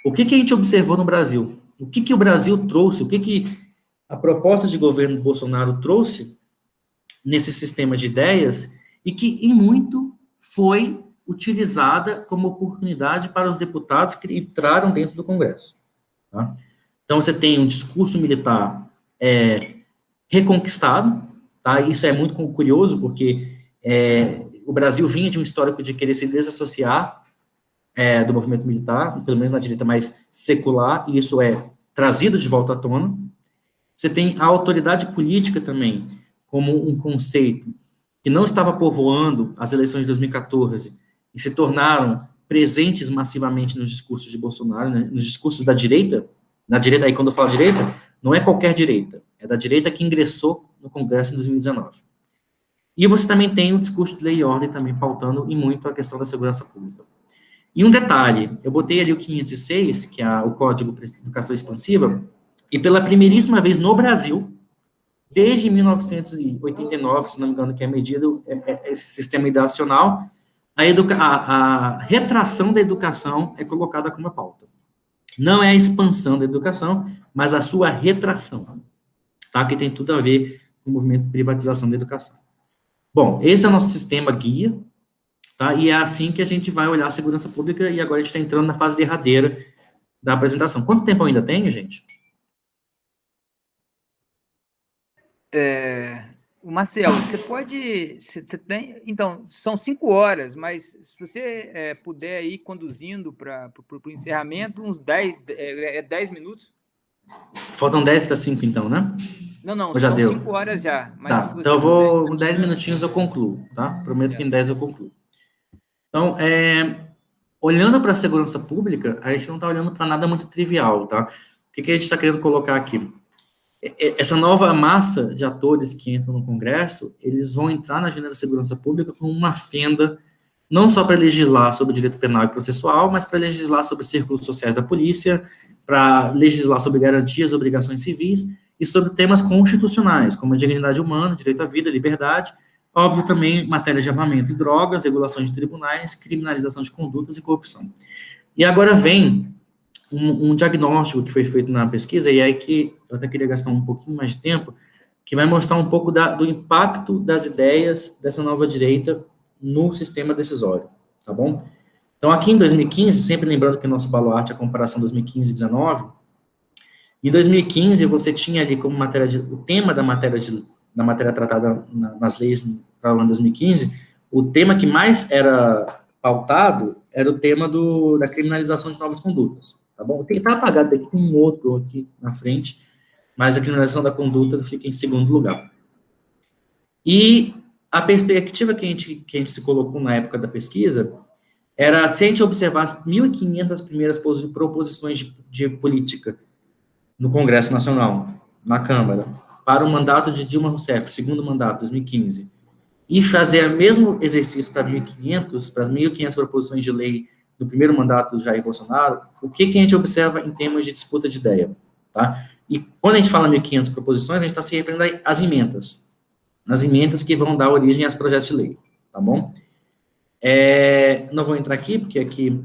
O que a gente observou no Brasil? O que o Brasil trouxe? O que a proposta de governo do Bolsonaro trouxe nesse sistema de ideias e que, em muito, foi utilizada como oportunidade para os deputados que entraram dentro do Congresso. Tá? Então, você tem um discurso militar reconquistado, tá? Isso é muito curioso, porque o Brasil vinha de um histórico de querer se desassociar do movimento militar, pelo menos na direita mais secular, e isso é trazido de volta à tona. Você tem a autoridade política também, como um conceito que não estava povoando as eleições de 2014 e se tornaram presentes massivamente nos discursos de Bolsonaro, né, nos discursos da direita. Na direita, aí quando eu falo direita, não é qualquer direita, é da direita que ingressou no Congresso em 2019. E você também tem o discurso de lei e ordem também pautando e muito a questão da segurança pública. E um detalhe, eu botei ali o 506, que é o Código de Educação Expansiva, e pela primeiríssima vez no Brasil, desde 1989, se não me engano, que é medido esse sistema ideacional, a retração da educação é colocada como pauta. Não é a expansão da educação, mas a sua retração, tá? Que tem tudo a ver com o movimento de privatização da educação. Bom, esse é o nosso sistema guia, tá? E é assim que a gente vai olhar a segurança pública, e agora a gente está entrando na fase derradeira da apresentação. Quanto tempo eu ainda tenho, gente? Marcelo, você pode... Você tem, então, são 5 horas, mas se você puder ir conduzindo para o encerramento, uns 10 minutos. Faltam 10 para 5, então, né? Não, Ou já são deu? 5 horas já. Mas se Tá, você então eu puder vou, em 10 caminhando, minutinhos eu concluo, tá? Prometo que em 10 eu concluo. Então, olhando para a segurança pública, a gente não está olhando para nada muito trivial, tá? O que a gente está querendo colocar aqui? Essa nova massa de atores que entram no Congresso, eles vão entrar na agenda da segurança pública com uma fenda, não só para legislar sobre o direito penal e processual, mas para legislar sobre círculos sociais da polícia, para legislar sobre garantias e obrigações civis e sobre temas constitucionais, como a dignidade humana, direito à vida, liberdade, óbvio também matéria de armamento e drogas, regulações de tribunais, criminalização de condutas e corrupção. E agora vem um diagnóstico que foi feito na pesquisa, e aí que eu até queria gastar um pouquinho mais de tempo, que vai mostrar um pouco do impacto das ideias dessa nova direita no sistema decisório, tá bom? Então, aqui em 2015, sempre lembrando que o nosso baluarte é a comparação 2015 e 2019, em 2015 você tinha ali como o tema da matéria tratada nas leis para o ano 2015, o tema que mais era pautado era o tema da criminalização de novas condutas, tá bom? Está apagado aqui com um outro aqui na frente, mas a criminalização da conduta fica em segundo lugar. E a perspectiva que a gente se colocou na época da pesquisa era, se a gente observar as 1.500 primeiras proposições de política no Congresso Nacional, na Câmara, para o mandato de Dilma Rousseff, segundo mandato, 2015, e fazer o mesmo exercício para 1.500, para as 1.500 proposições de lei do primeiro mandato do Jair Bolsonaro, o que a gente observa em termos de disputa de ideia, tá? E quando a gente fala 1.500 proposições, a gente está se referindo às emendas, as emendas que vão dar origem aos projetos de lei, tá bom? Não vou entrar aqui, porque aqui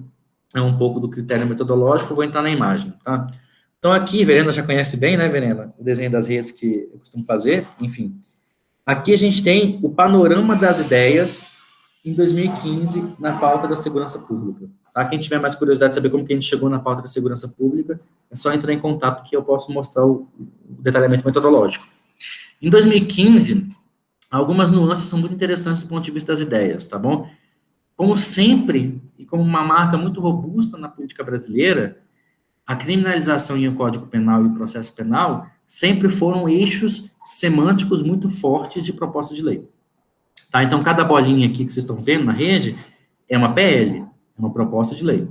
é um pouco do critério metodológico, vou entrar na imagem, tá? Então, aqui, Verena já conhece bem, né, Verena? O desenho das redes que eu costumo fazer, enfim. Aqui a gente tem o panorama das ideias em 2015 na pauta da segurança pública. Tá? Quem tiver mais curiosidade de saber como que a gente chegou na pauta da segurança pública, é só entrar em contato que eu posso mostrar o detalhamento metodológico. Em 2015, algumas nuances são muito interessantes do ponto de vista das ideias, tá bom? Como sempre, e como uma marca muito robusta na política brasileira, a criminalização e o Código Penal e o processo penal sempre foram eixos semânticos muito fortes de proposta de lei. Tá? Então, cada bolinha aqui que vocês estão vendo na rede é uma PL, é uma proposta de lei.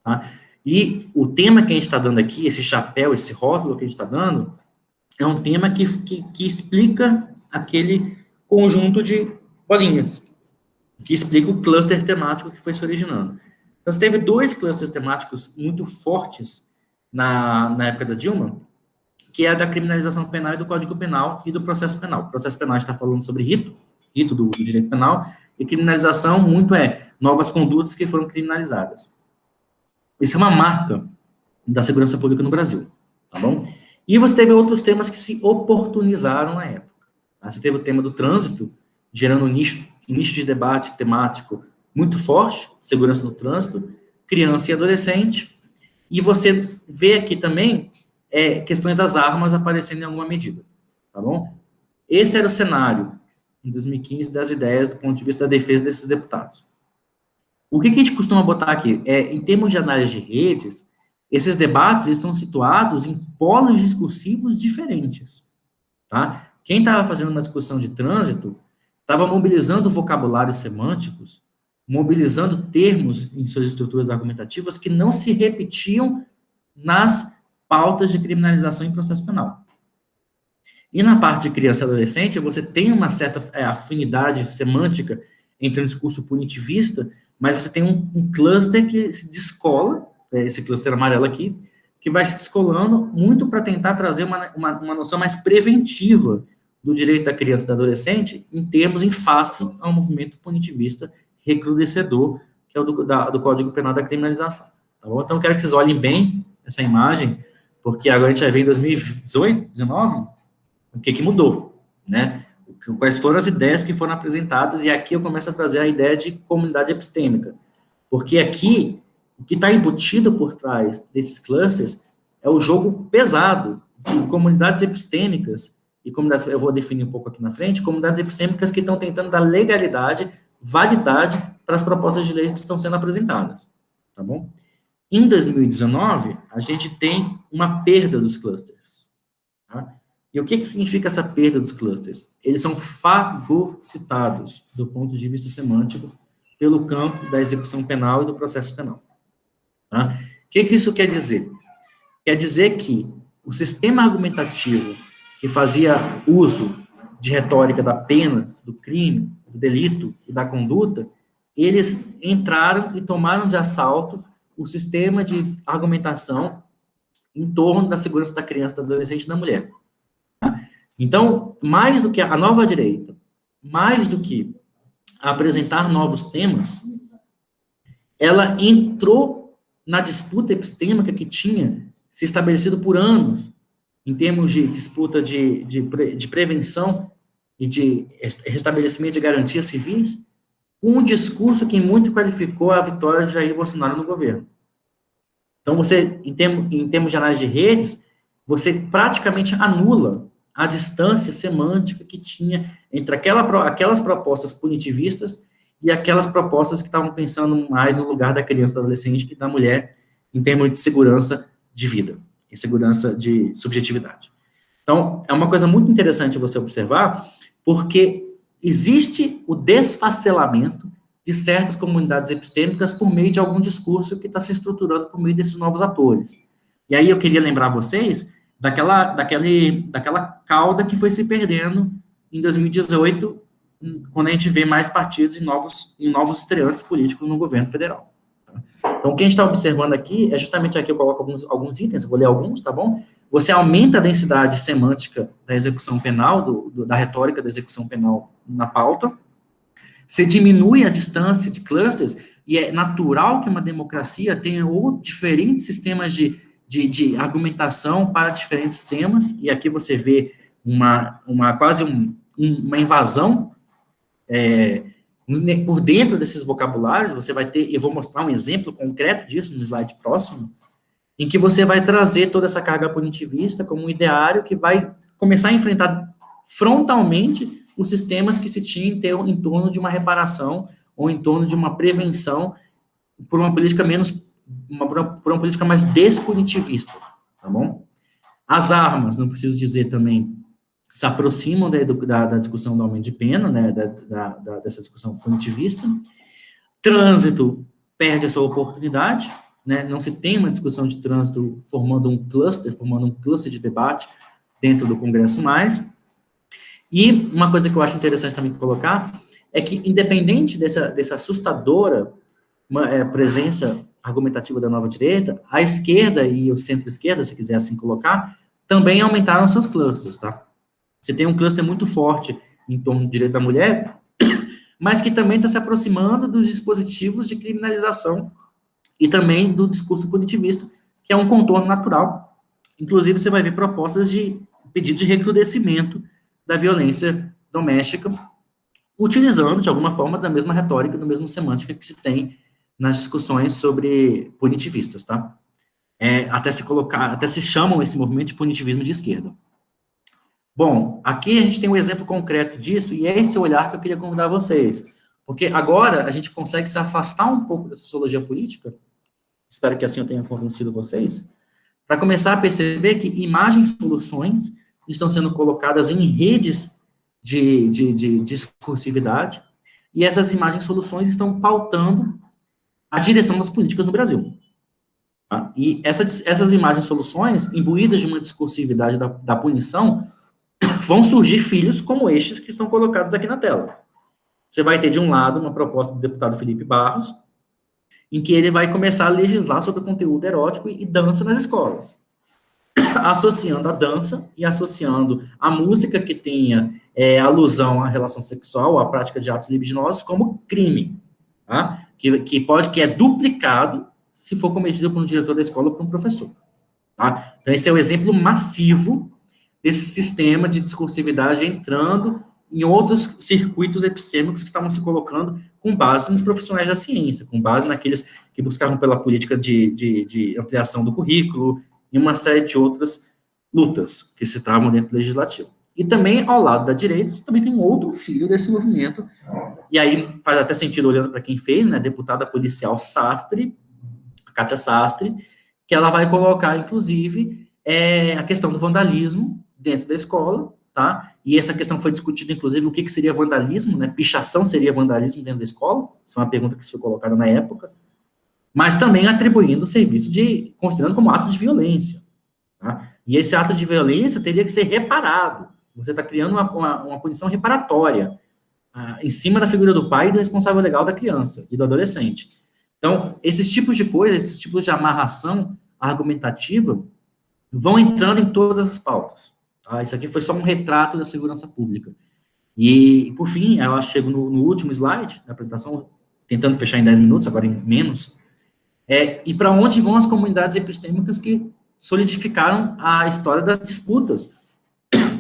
Tá? E o tema que a gente está dando aqui, esse chapéu, esse rótulo que a gente está dando, é um tema que explica aquele conjunto de bolinhas, que explica o cluster temático que foi se originando. Então, você teve 2 clusters temáticos muito fortes na época da Dilma, que é a da criminalização penal e do Código Penal e do processo penal. O processo penal está falando sobre rito do direito penal, e criminalização muito novas condutas que foram criminalizadas. Isso é uma marca da segurança pública no Brasil, tá bom? E você teve outros temas que se oportunizaram na época. Você teve o tema do trânsito, gerando um nicho de debate temático muito forte, segurança no trânsito, criança e adolescente, e você vê aqui também questões das armas aparecendo em alguma medida, tá bom? Esse era o cenário, em 2015, das ideias do ponto de vista da defesa desses deputados. O que a gente costuma botar aqui? Em termos de análise de redes, esses debates estão situados em polos discursivos diferentes, tá? Quem estava fazendo uma discussão de trânsito estava mobilizando vocabulários semânticos, mobilizando termos em suas estruturas argumentativas que não se repetiam nas pautas de criminalização em processo penal. E na parte de criança e adolescente, você tem uma certa afinidade semântica entre um discurso punitivista, mas você tem um cluster que se descola, esse cluster amarelo aqui, que vai se descolando muito para tentar trazer uma noção mais preventiva do direito da criança e do adolescente em face ao movimento punitivista recrudescedor, que é o do Código Penal da criminalização. Tá bom? Então, eu quero que vocês olhem bem essa imagem, porque agora a gente vai ver em 2018, 2019, o que mudou, né? Quais foram as ideias que foram apresentadas, e aqui eu começo a trazer a ideia de comunidade epistêmica, porque aqui, o que está embutido por trás desses clusters é o jogo pesado de comunidades epistêmicas, e comunidades, eu vou definir um pouco aqui na frente, comunidades epistêmicas que estão tentando dar legalidade, validade para as propostas de lei que estão sendo apresentadas, tá bom? Em 2019, a gente tem uma perda dos clusters, tá? E o que significa essa perda dos clusters? Eles são fagocitados, do ponto de vista semântico, pelo campo da execução penal e do processo penal. Tá? O que isso quer dizer? Quer dizer que o sistema argumentativo que fazia uso de retórica da pena, do crime, do delito e da conduta, eles entraram e tomaram de assalto o sistema de argumentação em torno da segurança da criança, do adolescente e da mulher. Então, mais do que a nova direita, mais do que apresentar novos temas, ela entrou na disputa epistêmica que tinha se estabelecido por anos, em termos de disputa de prevenção e de restabelecimento de garantias civis, um discurso que muito qualificou a vitória de Jair Bolsonaro no governo. Então, você, em termos de análise de redes, você praticamente anula a distância semântica que tinha entre aquelas propostas punitivistas e aquelas propostas que estavam pensando mais no lugar da criança, do adolescente e da mulher, em termos de segurança de vida e segurança de subjetividade. Então, é uma coisa muito interessante você observar, porque existe o desfacelamento de certas comunidades epistêmicas por meio de algum discurso que está se estruturando por meio desses novos atores. E aí eu queria lembrar vocês daquela cauda que foi se perdendo em 2018, quando a gente vê mais partidos e novos estreantes políticos no governo federal. Então, o que a gente está observando aqui é justamente aqui eu coloco alguns itens, eu vou ler alguns, tá bom? Você aumenta a densidade semântica da execução penal, da retórica da execução penal na pauta, você diminui a distância de clusters, e é natural que uma democracia tenha diferentes sistemas de argumentação para diferentes temas, e aqui você vê quase uma invasão por dentro desses vocabulários. Você vai ter, eu vou mostrar um exemplo concreto disso no slide próximo, em que você vai trazer toda essa carga punitivista como um ideário que vai começar a enfrentar frontalmente os sistemas que se tinha em torno de uma reparação ou em torno de uma prevenção por uma política por uma política mais despunitivista, tá bom? As armas, não preciso dizer também, se aproximam da discussão do aumento de pena, né, dessa discussão punitivista. Trânsito perde a sua oportunidade, né, não se tem uma discussão de trânsito formando um cluster de debate dentro do Congresso mais. E uma coisa que eu acho interessante também colocar é que, independente dessa assustadora presença argumentativa da nova direita, a esquerda e o centro-esquerda, se quiser assim colocar, também aumentaram seus clusters, tá? Você tem um cluster muito forte em torno do direito da mulher, mas que também está se aproximando dos dispositivos de criminalização e também do discurso punitivista, que é um contorno natural. Inclusive, você vai ver propostas de pedido de recrudescimento da violência doméstica, utilizando, de alguma forma, da mesma retórica, da mesma semântica que se tem nas discussões sobre punitivistas, tá? Até se chamam esse movimento de punitivismo de esquerda. Bom, aqui a gente tem um exemplo concreto disso, e é esse olhar que eu queria convidar vocês, porque agora a gente consegue se afastar um pouco da sociologia política, espero que assim eu tenha convencido vocês, para começar a perceber que imagens e soluções estão sendo colocadas em redes de discursividade, e essas imagens e soluções estão pautando a direção das políticas no Brasil. Tá? E essas imagens e soluções, imbuídas de uma discursividade da punição, vão surgir filhos como estes que estão colocados aqui na tela. Você vai ter, de um lado, uma proposta do deputado Felipe Barros, em que ele vai começar a legislar sobre conteúdo erótico e dança nas escolas, associando a dança e associando a música que tenha alusão à relação sexual, à prática de atos libidinosos, como crime, tá? que é duplicado se for cometido por um diretor da escola ou por um professor. Tá? Então, esse é o exemplo massivo desse sistema de discursividade entrando em outros circuitos epistêmicos que estavam se colocando com base nos profissionais da ciência, com base naqueles que buscavam pela política de ampliação do currículo e uma série de outras lutas que se travam dentro do legislativo. E também, ao lado da direita, você também tem um outro filho desse movimento, e aí faz até sentido olhando para quem fez, né, deputada policial Sastre, Kátia Sastre, que ela vai colocar, inclusive, a questão do vandalismo dentro da escola, tá? E essa questão foi discutida, inclusive, o que seria vandalismo, né? Pichação seria vandalismo dentro da escola? Isso é uma pergunta que foi colocada na época. Mas também atribuindo o serviço considerando como ato de violência, tá? E esse ato de violência teria que ser reparado. Você está criando uma punição reparatória em cima da figura do pai e do responsável legal da criança e do adolescente. Então, esses tipos de coisas, esses tipos de amarração argumentativa vão entrando em todas as pautas. Tá? Isso aqui foi só um retrato da segurança pública. E, por fim, eu acho que chego no último slide da apresentação, tentando fechar em 10 minutos, agora em menos, e para onde vão as comunidades epistêmicas que solidificaram a história das disputas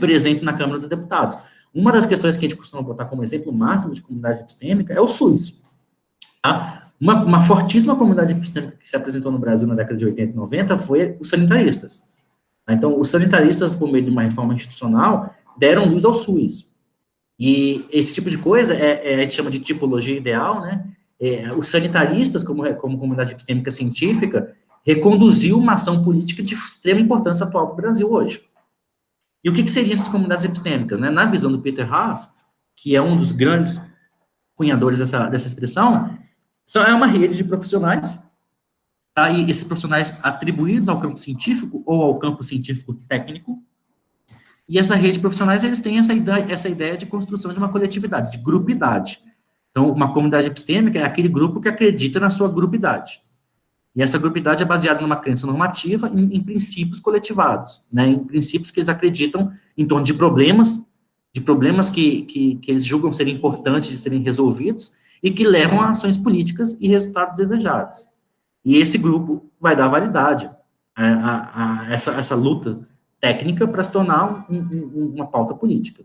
presentes na Câmara dos Deputados. Uma das questões que a gente costuma botar como exemplo máximo de comunidade epistêmica é o SUS. Tá? Uma fortíssima comunidade epistêmica que se apresentou no Brasil na década de 80 e 90 foi os sanitaristas. Então, os sanitaristas, por meio de uma reforma institucional, deram luz ao SUS. E esse tipo de coisa a gente chama de tipologia ideal, né? Os sanitaristas, como comunidade epistêmica científica, reconduziu uma ação política de extrema importância atual para o Brasil hoje. E o que seriam essas comunidades epistêmicas? Né? Na visão do Peter Haas, que é um dos grandes cunhadores dessa expressão, é uma rede de profissionais, tá? E esses profissionais atribuídos ao campo científico ou ao campo científico técnico, e essa rede de profissionais, eles têm essa ideia de construção de uma coletividade, de grupidade. Então, uma comunidade epistêmica é aquele grupo que acredita na sua grupidade. E essa grupidade é baseada numa crença normativa, em princípios coletivados, né, em princípios que eles acreditam em torno de problemas que eles julgam serem importantes de serem resolvidos e que levam a ações políticas e resultados desejados. E esse grupo vai dar validade a essa luta técnica para se tornar uma pauta política.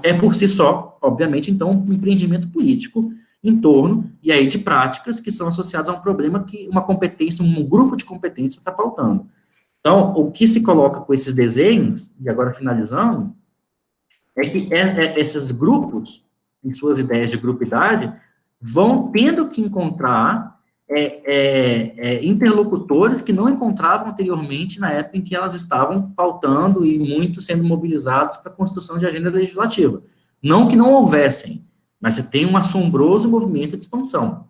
É por si só, obviamente, então, um empreendimento político em torno, e aí, de práticas que são associadas a um problema que uma competência, um grupo de competência está pautando. Então, o que se coloca com esses desenhos, e agora finalizando, é que esses grupos, em suas ideias de grupidade, vão tendo que encontrar interlocutores que não encontravam anteriormente na época em que elas estavam pautando e muito sendo mobilizados para a construção de agenda legislativa. Não que não houvessem, mas você tem um assombroso movimento de expansão.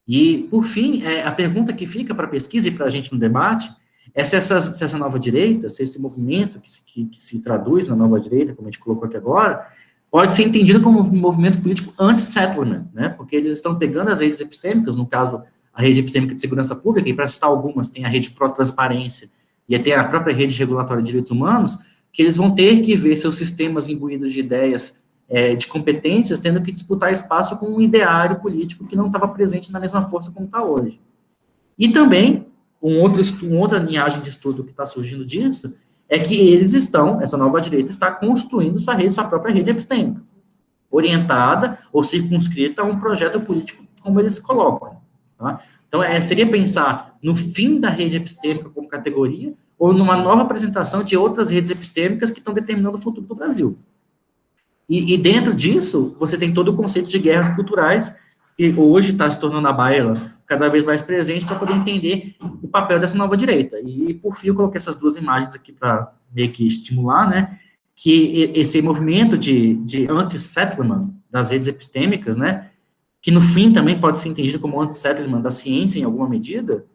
E, por fim, a pergunta que fica para a pesquisa e para a gente no debate é se essa nova direita, se esse movimento que se traduz na nova direita, como a gente colocou aqui agora, pode ser entendido como um movimento político anti-settlement, né? Porque eles estão pegando as redes epistêmicas, no caso, a rede epistêmica de segurança pública, e para citar algumas, tem a rede pró-transparência e até a própria rede regulatória de direitos humanos, que eles vão ter que ver seus sistemas imbuídos de ideias, de competências, tendo que disputar espaço com um ideário político que não estava presente na mesma força como está hoje. E também, outra linhagem de estudo que está surgindo disso, é que essa nova direita está construindo sua própria rede epistêmica, orientada ou circunscrita a um projeto político, como eles colocam. Tá? Então, seria pensar no fim da rede epistêmica como categoria, ou numa nova apresentação de outras redes epistêmicas que estão determinando o futuro do Brasil. E dentro disso, você tem todo o conceito de guerras culturais, que hoje está se tornando a baila cada vez mais presente para poder entender o papel dessa nova direita. E, por fim, eu coloquei essas duas imagens aqui para meio que estimular, né, que esse movimento de anti-settlement das redes epistêmicas, né, que no fim também pode ser entendido como anti-settlement da ciência em alguma medida,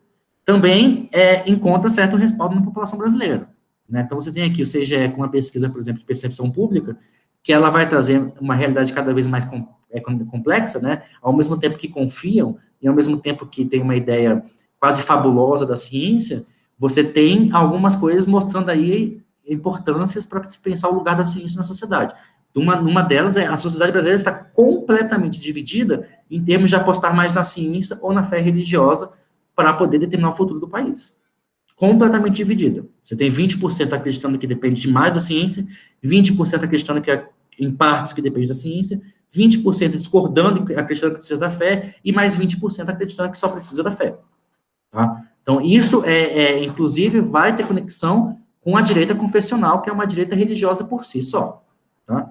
também encontra certo respaldo na população brasileira. Né? Então, você tem aqui o CGE com uma pesquisa, por exemplo, de percepção pública, que ela vai trazer uma realidade cada vez mais complexa, né? Ao mesmo tempo que confiam, e ao mesmo tempo que tem uma ideia quase fabulosa da ciência, você tem algumas coisas mostrando aí importâncias para se pensar o lugar da ciência na sociedade. Uma delas a sociedade brasileira está completamente dividida em termos de apostar mais na ciência ou na fé religiosa para poder determinar o futuro do país. Completamente dividida. Você tem 20% acreditando que depende mais da ciência, 20% acreditando que em partes que depende da ciência, 20% discordando e acreditando que precisa da fé, e mais 20% acreditando que só precisa da fé. Tá? Então, isso, inclusive, vai ter conexão com a direita confessional, que é uma direita religiosa por si só. Tá?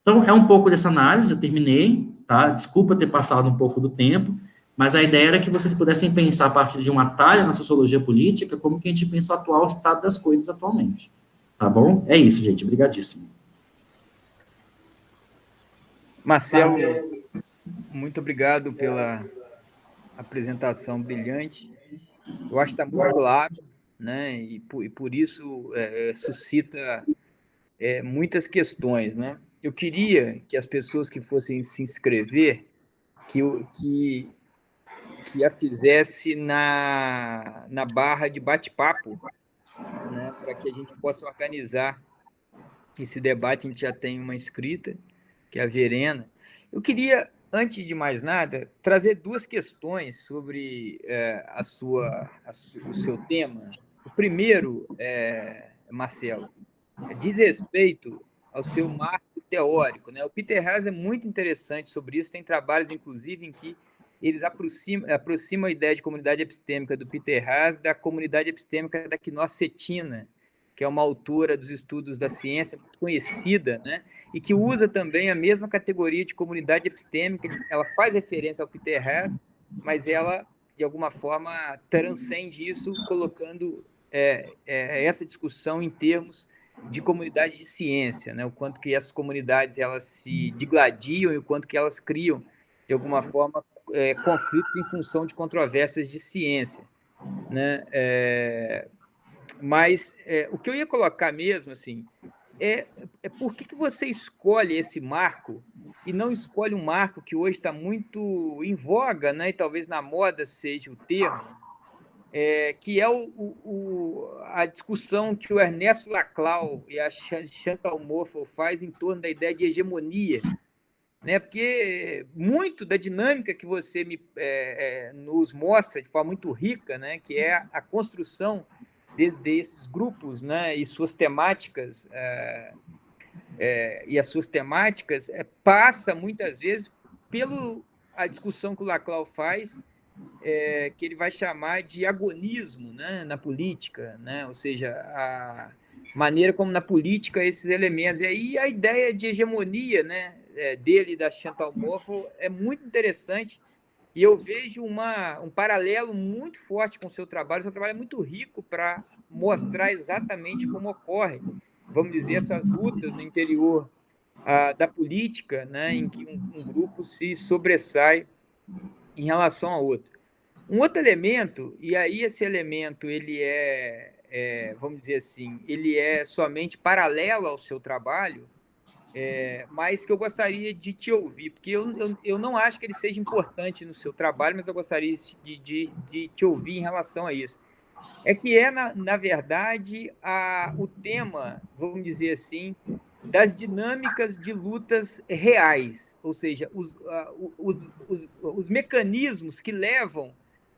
Então, é um pouco dessa análise, eu terminei, tá? Desculpa ter passado um pouco do tempo, mas a ideia era que vocês pudessem pensar a partir de um atalho na sociologia política, como que a gente pensa o atual estado das coisas atualmente. Tá bom? É isso, gente. Obrigadíssimo. Marcelo, muito obrigado pela apresentação brilhante. Eu acho que está muito claro, né? E por isso suscita muitas questões, né? Eu queria que as pessoas que fossem se inscrever, que a fizesse na barra de bate-papo, né? Para que a gente possa organizar esse debate. A gente já tem uma inscrita, que é a Verena. Eu queria, antes de mais nada, trazer duas questões sobre o seu tema. O primeiro, Marcelo, diz respeito ao seu marco teórico, né? O Peter Haas é muito interessante sobre isso, tem trabalhos, inclusive, em que eles aproximam a ideia de comunidade epistêmica do Peter Haas da comunidade epistêmica da Quinoz Cetina, que é uma autora dos estudos da ciência muito conhecida, né? E que usa também a mesma categoria de comunidade epistêmica. Ela faz referência ao Peter Haas, mas ela, de alguma forma, transcende isso, colocando essa discussão em termos de comunidade de ciência, né? O quanto que essas comunidades elas se digladiam e o quanto que elas criam, de alguma forma, conflitos em função de controvérsias de ciência, né? Mas o que eu ia colocar mesmo, assim, por que você escolhe esse marco e não escolhe um marco que hoje está muito em voga, né? E talvez na moda seja o termo, que é a discussão que o Ernesto Laclau e a Chantal Mouffe faz em torno da ideia de hegemonia, né? Porque muito da dinâmica que você nos mostra de forma muito rica, né? Que é a construção desses grupos, né? E suas temáticas passa muitas vezes pela discussão que o Laclau faz, que ele vai chamar de agonismo, né, na política, né? Ou seja, a maneira como na política esses elementos. E aí a ideia de hegemonia, né, dele e da Chantal Mouffe é muito interessante, e eu vejo um paralelo muito forte com o seu trabalho. O seu trabalho é muito rico para mostrar exatamente como ocorre, vamos dizer, essas lutas no interior da política, né, em que um grupo se sobressai em relação ao outro. Um outro elemento, e aí esse elemento ele vamos dizer assim, ele é somente paralelo ao seu trabalho, mas que eu gostaria de te ouvir, porque eu não acho que ele seja importante no seu trabalho, mas eu gostaria de te ouvir em relação a isso. É que na verdade, o tema, vamos dizer assim, das dinâmicas de lutas reais, ou seja, os mecanismos que levam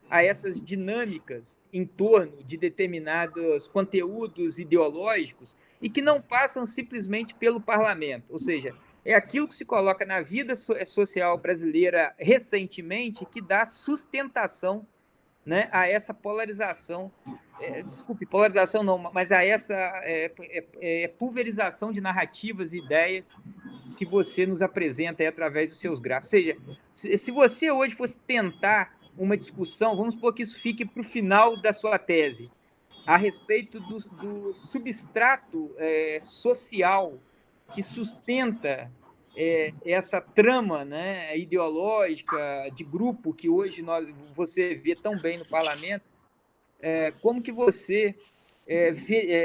a essas dinâmicas em torno de determinados conteúdos ideológicos e que não passam simplesmente pelo parlamento. Ou seja, é aquilo que se coloca na vida social brasileira recentemente que dá sustentação, né, a essa polarização, desculpe, polarização não, mas a essa pulverização de narrativas e ideias que você nos apresenta aí através dos seus gráficos. Ou seja, se você hoje fosse tentar uma discussão, vamos supor que isso fique para o final da sua tese, a respeito do substrato social que sustenta essa trama, né, ideológica de grupo que hoje você vê tão bem no parlamento, como que você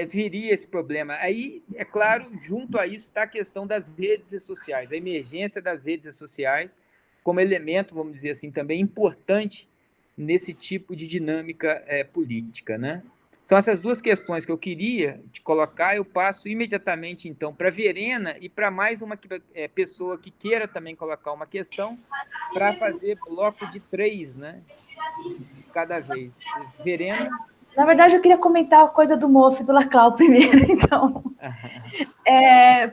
veria esse problema? Aí, é claro, junto a isso está a questão das redes sociais, a emergência das redes sociais como elemento, vamos dizer assim, também importante nesse tipo de dinâmica política, né? São essas duas questões que eu queria te colocar. Eu passo imediatamente, então, para a Verena e para mais uma pessoa que queira também colocar uma questão, para fazer bloco de 3, né? Cada vez. Verena? Na verdade, eu queria comentar a coisa do Mouffe e do Laclau primeiro, então.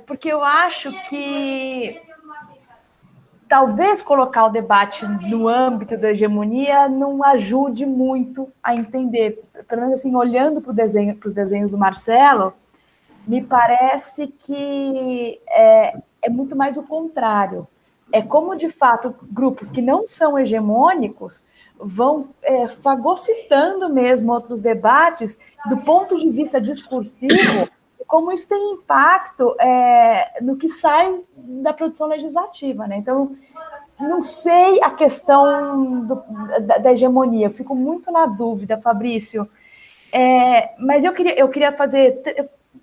Porque eu acho que talvez colocar o debate no âmbito da hegemonia não ajude muito a entender. Pelo menos assim, olhando para os desenhos do Marcelo, me parece que é muito mais o contrário. É como, de fato, grupos que não são hegemônicos vão fagocitando mesmo outros debates do ponto de vista discursivo. como isso tem impacto no que sai da produção legislativa, né? Então, não sei a questão da hegemonia, eu fico muito na dúvida, Fabrício. Mas eu queria fazer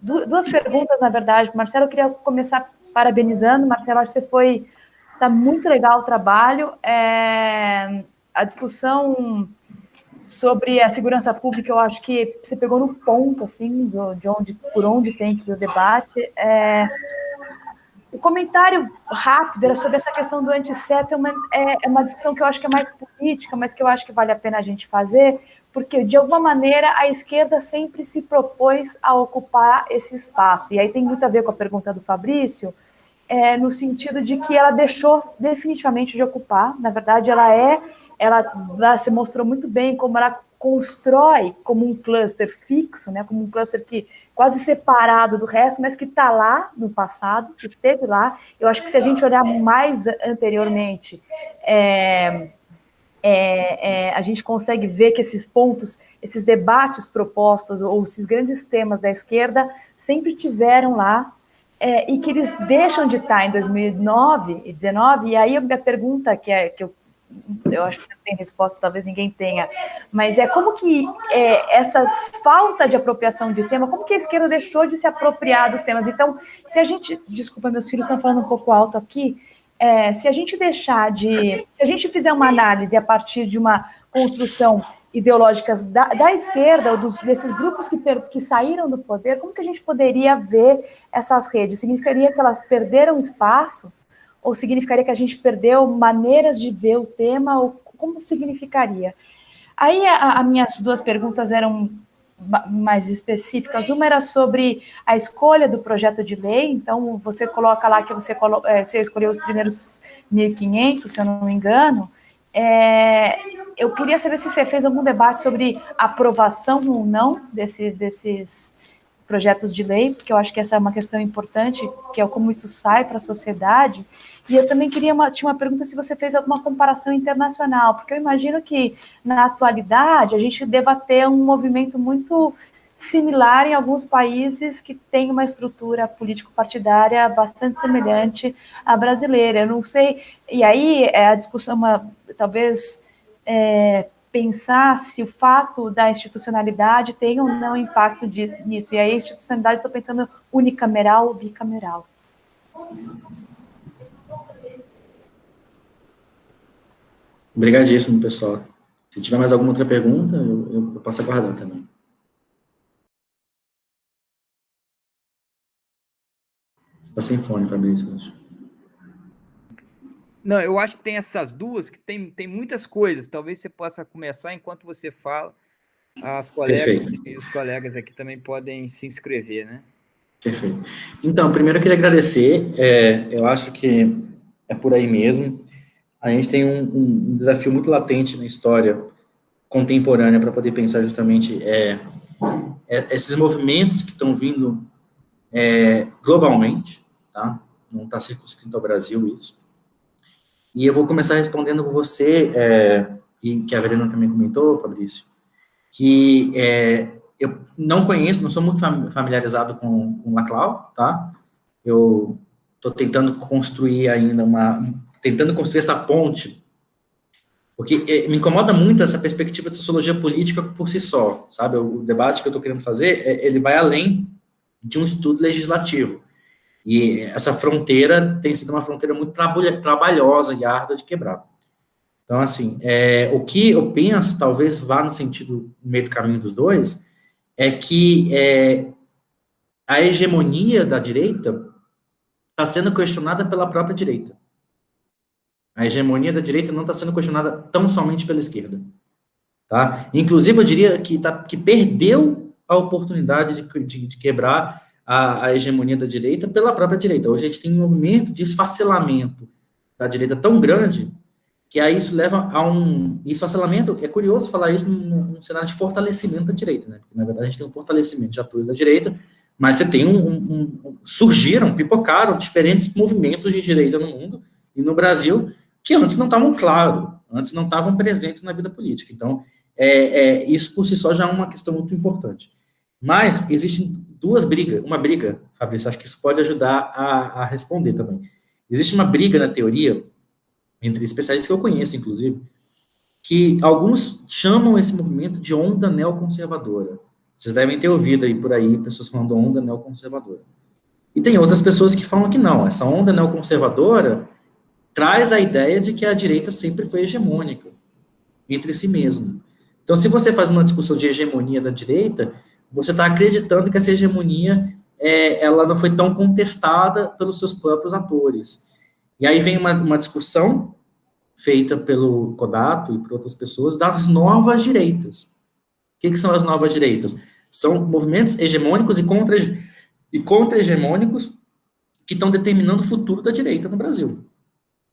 duas perguntas, na verdade, Marcelo. Eu queria começar parabenizando. Marcelo, acho que está muito legal o trabalho. A discussão sobre a segurança pública, eu acho que você pegou no ponto, assim, por onde tem que ir o debate. O comentário rápido era sobre essa questão do anti-settlement. É uma discussão que eu acho que é mais política, mas que eu acho que vale a pena a gente fazer, porque, de alguma maneira, a esquerda sempre se propôs a ocupar esse espaço. E aí tem muito a ver com a pergunta do Fabrício, no sentido de que ela deixou definitivamente de ocupar. Na verdade, ela se mostrou muito bem como ela constrói como um cluster fixo, né, como um cluster que quase separado do resto, mas que está lá no passado, que esteve lá. Eu acho que se a gente olhar mais anteriormente, a gente consegue ver que esses pontos, esses debates propostos, ou esses grandes temas da esquerda, sempre tiveram lá, e que eles deixam de estar em 2009 e 2019, e aí a minha pergunta, que eu acho que você não tem resposta, talvez ninguém tenha, mas como que essa falta de apropriação de tema, como que a esquerda deixou de se apropriar dos temas? Então, desculpa, meus filhos estão falando um pouco alto aqui, se a gente fizer uma análise a partir de uma construção ideológica da esquerda, ou desses grupos que saíram do poder, como que a gente poderia ver essas redes? Significaria que elas perderam espaço? Ou significaria que a gente perdeu maneiras de ver o tema? Ou como significaria? Aí as minhas duas perguntas eram mais específicas. Uma era sobre a escolha do projeto de lei. Então, você coloca lá que você escolheu os primeiros 1.500, se eu não me engano. Eu queria saber se você fez algum debate sobre aprovação ou não desses projetos de lei, porque eu acho que essa é uma questão importante, que é como isso sai para a sociedade. E eu também tinha uma pergunta se você fez alguma comparação internacional, porque eu imagino que, na atualidade, a gente deva ter um movimento muito similar em alguns países que têm uma estrutura político-partidária bastante semelhante à brasileira. Eu não sei, e aí a discussão, talvez, pensar se o fato da institucionalidade tem ou não impacto nisso. E aí, a institucionalidade, estou pensando unicameral ou bicameral. Obrigadíssimo, pessoal. Se tiver mais alguma outra pergunta, eu posso aguardar também. Você está sem fone, Fabrício. Não, eu acho que tem essas duas, que tem muitas coisas. Talvez você possa começar enquanto você fala. As colegas e os colegas aqui também podem se inscrever, né? Perfeito. Então, primeiro eu queria agradecer. Eu acho que é por aí mesmo. A gente tem um desafio muito latente na história contemporânea para poder pensar justamente esses movimentos que estão vindo globalmente, tá? Não está circunscrito ao Brasil isso. E eu vou começar respondendo com você, e que a Verena também comentou, Fabrício, que eu não conheço, não sou muito familiarizado com Laclau, tá? Eu estou tentando construir ainda essa ponte, porque me incomoda muito essa perspectiva de sociologia política por si só, sabe? O debate que eu estou querendo fazer, ele vai além de um estudo legislativo. E essa fronteira tem sido uma fronteira muito trabalhosa e árdua de quebrar. Então, assim, o que eu penso, talvez vá no sentido, no meio do caminho dos dois, é que a hegemonia da direita está sendo questionada pela própria direita. A hegemonia da direita não está sendo questionada tão somente pela esquerda. Tá? Inclusive, eu diria que perdeu a oportunidade de quebrar a hegemonia da direita pela própria direita. Hoje a gente tem um movimento de esfacelamento da direita tão grande que aí isso leva a esfacelamento. É curioso falar isso num cenário de fortalecimento da direita, né? Porque, na verdade, a gente tem um fortalecimento de atores da direita, mas você tem pipocaram diferentes movimentos de direita no mundo e no Brasil que antes não estavam claros, antes não estavam presentes na vida política. Então, isso por si só já é uma questão muito importante. Mas existem uma briga, Fabrício, acho que isso pode ajudar a responder também. Existe uma briga na teoria, entre especialistas que eu conheço, inclusive, que alguns chamam esse movimento de onda neoconservadora. Vocês devem ter ouvido aí por aí pessoas falando onda neoconservadora. E tem outras pessoas que falam que não, essa onda neoconservadora traz a ideia de que a direita sempre foi hegemônica entre si mesmo. Então, se você faz uma discussão de hegemonia da direita, você está acreditando que essa hegemonia ela não foi tão contestada pelos seus próprios atores. E aí vem uma discussão feita pelo Kodato e por outras pessoas das novas direitas. O que são as novas direitas? São movimentos hegemônicos e contra-hegemônicos que estão determinando o futuro da direita no Brasil.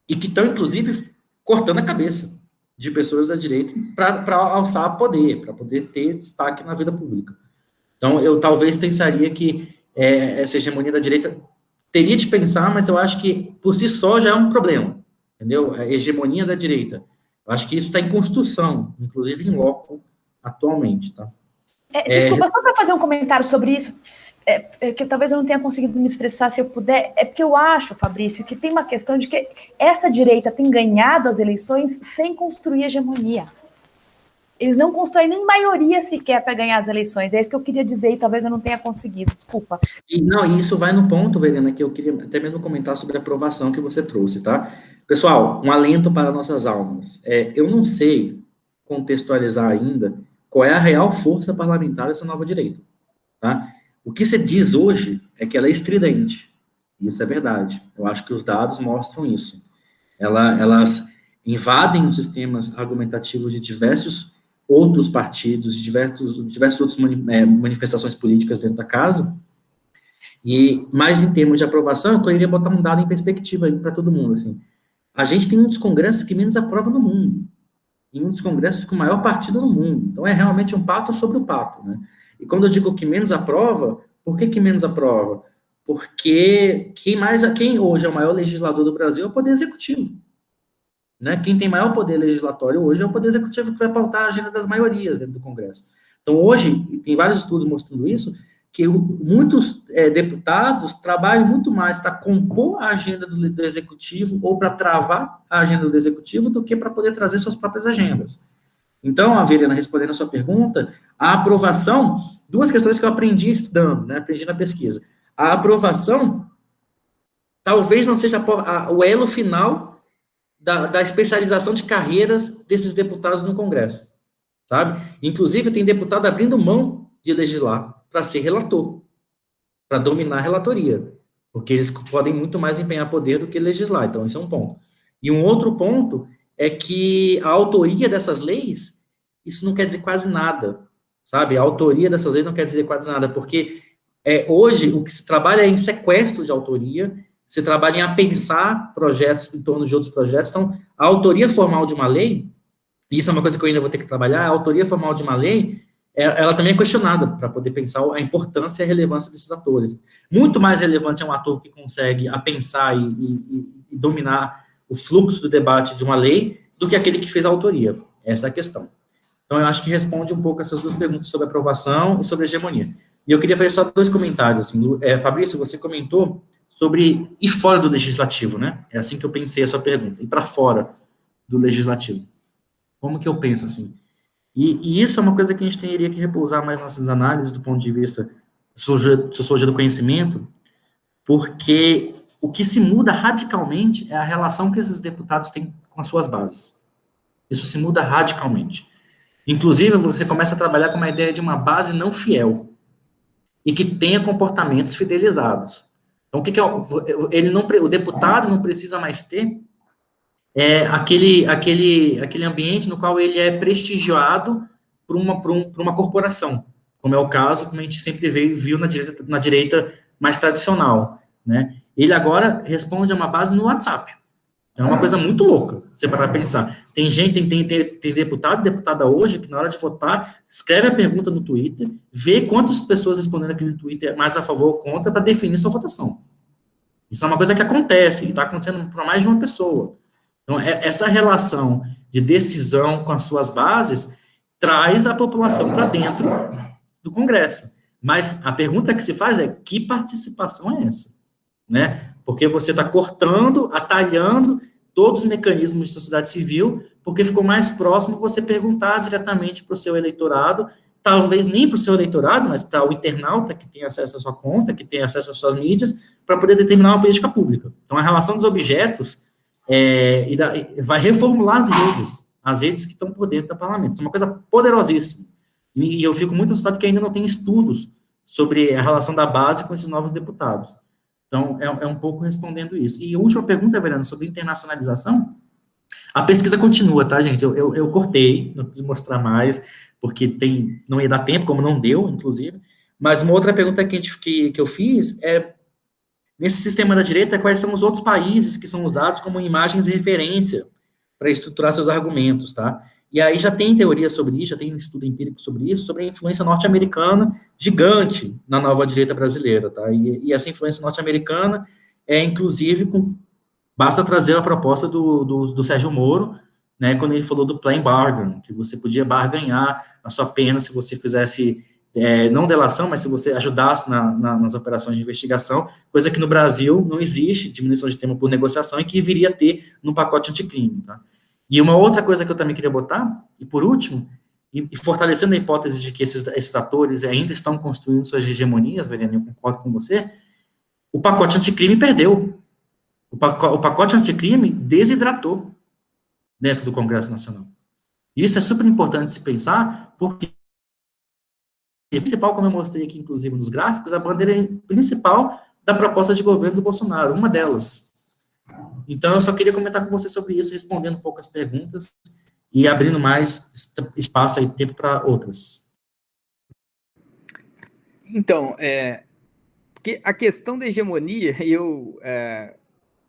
E que estão, inclusive, cortando a cabeça de pessoas da direita para alçar poder, para poder ter destaque na vida pública. Então, eu talvez pensaria que essa hegemonia da direita teria de pensar, mas eu acho que, por si só, já é um problema, entendeu? A hegemonia da direita. Eu acho que isso está em construção, inclusive em loco, atualmente, tá? Desculpa, só para fazer um comentário sobre isso, que talvez eu não tenha conseguido me expressar, se eu puder, é porque eu acho, Fabrício, que tem uma questão de que essa direita tem ganhado as eleições sem construir hegemonia. Eles não constroem nem maioria sequer para ganhar as eleições, é isso que eu queria dizer e talvez eu não tenha conseguido, desculpa. E isso vai no ponto, Verena, que eu queria até mesmo comentar sobre a aprovação que você trouxe, tá? Pessoal, um alento para nossas almas. Eu não sei contextualizar ainda qual é a real força parlamentar dessa nova direita, tá? O que se diz hoje é que ela é estridente, e isso é verdade. Eu acho que os dados mostram isso. Elas invadem os sistemas argumentativos de diversos outros partidos, diversas outras manifestações políticas dentro da casa, mas em termos de aprovação, eu queria botar um dado em perspectiva aí para todo mundo, assim. A gente tem um dos congressos que menos aprova no mundo, em um dos congressos com o maior partido no mundo. Então, é realmente um pato sobre o pato, né? E quando eu digo que menos aprova, por que menos aprova? Porque quem hoje é o maior legislador do Brasil é o Poder Executivo. Né? Quem tem maior poder legislatório hoje é o Poder Executivo, que vai pautar a agenda das maiorias dentro do Congresso. Então, hoje, tem vários estudos mostrando isso, que muitos deputados trabalham muito mais para compor a agenda do Executivo ou para travar a agenda do Executivo do que para poder trazer suas próprias agendas. Então, Verena, respondendo a sua pergunta, a aprovação, duas questões que eu aprendi estudando, né? Aprendi na pesquisa. A aprovação talvez não seja o elo final da especialização de carreiras desses deputados no Congresso, sabe? Inclusive, tem deputado abrindo mão de legislar para ser relator, para dominar a relatoria, porque eles podem muito mais empenhar poder do que legislar, então esse é um ponto. E um outro ponto é que a autoria dessas leis, isso não quer dizer quase nada, sabe? A autoria dessas leis não quer dizer quase nada, porque hoje o que se trabalha é em sequestro de autoria, se trabalha em apensar projetos em torno de outros projetos. Então, a autoria formal de uma lei, e isso é uma coisa que eu ainda vou ter que trabalhar, a autoria formal de uma lei, ela também é questionada para poder pensar a importância e a relevância desses atores. Muito mais relevante é um ator que consegue apensar e dominar o fluxo do debate de uma lei do que aquele que fez a autoria. Essa é a questão. Então, eu acho que responde um pouco essas duas perguntas sobre aprovação e sobre hegemonia. E eu queria fazer só dois comentários. Assim, Fabrício, você comentou sobre ir fora do legislativo, né? É assim que eu pensei a sua pergunta, ir para fora do legislativo. Como que eu penso, assim? E isso é uma coisa que a gente teria que repousar mais nossas análises do ponto de vista da sociologia do conhecimento, porque o que se muda radicalmente é a relação que esses deputados têm com as suas bases. Isso se muda radicalmente. Inclusive, você começa a trabalhar com uma ideia de uma base não fiel e que tenha comportamentos fidelizados. Então, o deputado não precisa mais ter aquele ambiente no qual ele é prestigiado por uma corporação, como é o caso, como a gente sempre viu na direita mais tradicional, né? Ele agora responde a uma base no WhatsApp. É uma coisa muito louca, você parar para pensar. Tem deputado e deputada hoje que, na hora de votar, escreve a pergunta no Twitter, vê quantas pessoas respondendo aquele Twitter mais a favor ou contra para definir sua votação. Isso é uma coisa que acontece, e está acontecendo para mais de uma pessoa. Então, essa relação de decisão com as suas bases traz a população para dentro do Congresso. Mas a pergunta que se faz é, que participação é essa? Né? Porque você está cortando, atalhando todos os mecanismos de sociedade civil, porque ficou mais próximo você perguntar diretamente para o seu eleitorado, talvez nem para o seu eleitorado, mas para o internauta que tem acesso à sua conta, que tem acesso às suas mídias, para poder determinar uma política pública. Então, a relação dos objetos vai reformular as redes que estão por dentro do parlamento. Isso é uma coisa poderosíssima. E eu fico muito assustado que ainda não tem estudos sobre a relação da base com esses novos deputados. Então, é um pouco respondendo isso. E a última pergunta, Verano, sobre internacionalização. A pesquisa continua, tá, gente? Eu cortei, não quis mostrar mais, porque não ia dar tempo, como não deu, inclusive. Mas uma outra pergunta que eu fiz é, nesse sistema da direita, quais são os outros países que são usados como imagens de referência para estruturar seus argumentos, tá? E aí já tem teoria sobre isso, já tem estudo empírico sobre isso, sobre a influência norte-americana gigante na nova direita brasileira, tá? E essa influência norte-americana inclusive, basta trazer a proposta do Sérgio Moro, né, quando ele falou do plain bargain, que você podia barganhar a sua pena se você fizesse, não delação, mas se você ajudasse nas operações de investigação, coisa que no Brasil não existe, diminuição de tempo por negociação, e que viria a ter no pacote anticrime, tá? E uma outra coisa que eu também queria botar, e por último, e fortalecendo a hipótese de que esses atores ainda estão construindo suas hegemonias, Veriane, eu concordo com você, o pacote anticrime perdeu. O pacote anticrime desidratou dentro do Congresso Nacional. E isso é super importante se pensar, porque a principal, como eu mostrei aqui, inclusive, nos gráficos, a bandeira principal da proposta de governo do Bolsonaro, uma delas. Então, eu só queria comentar com você sobre isso, respondendo um pouco as perguntas e abrindo mais espaço e tempo para outras. Então, porque a questão da hegemonia, eu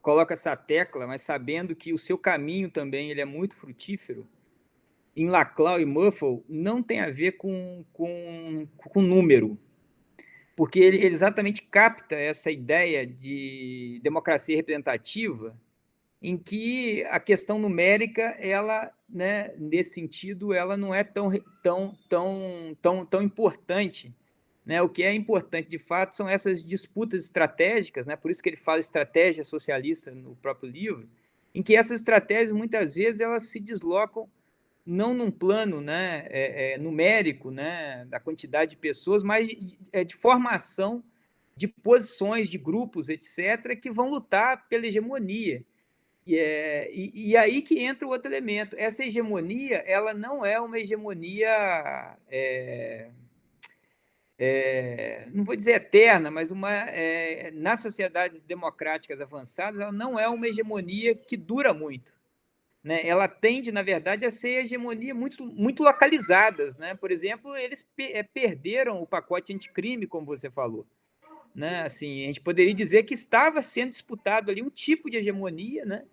coloco essa tecla, mas sabendo que o seu caminho também ele é muito frutífero, em Laclau e Muffle, não tem a ver com número, porque ele exatamente capta essa ideia de democracia representativa, em que a questão numérica, ela, né, nesse sentido, ela não é tão importante. Né? O que é importante, de fato, são essas disputas estratégicas, né? Por isso que ele fala estratégia socialista no próprio livro, em que essas estratégias, muitas vezes, elas se deslocam não num plano, né, numérico, né, da quantidade de pessoas, mas de formação de posições, de grupos, etc., que vão lutar pela hegemonia. E aí que entra o outro elemento. Essa hegemonia, ela não é uma hegemonia, não vou dizer eterna, mas nas sociedades democráticas avançadas, ela não é uma hegemonia que dura muito. Né? Ela tende, na verdade, a ser hegemonia muito localizadas. Né? Por exemplo, eles perderam o pacote anticrime, como você falou. Né? Assim, a gente poderia dizer que estava sendo disputado ali um tipo de hegemonia, né?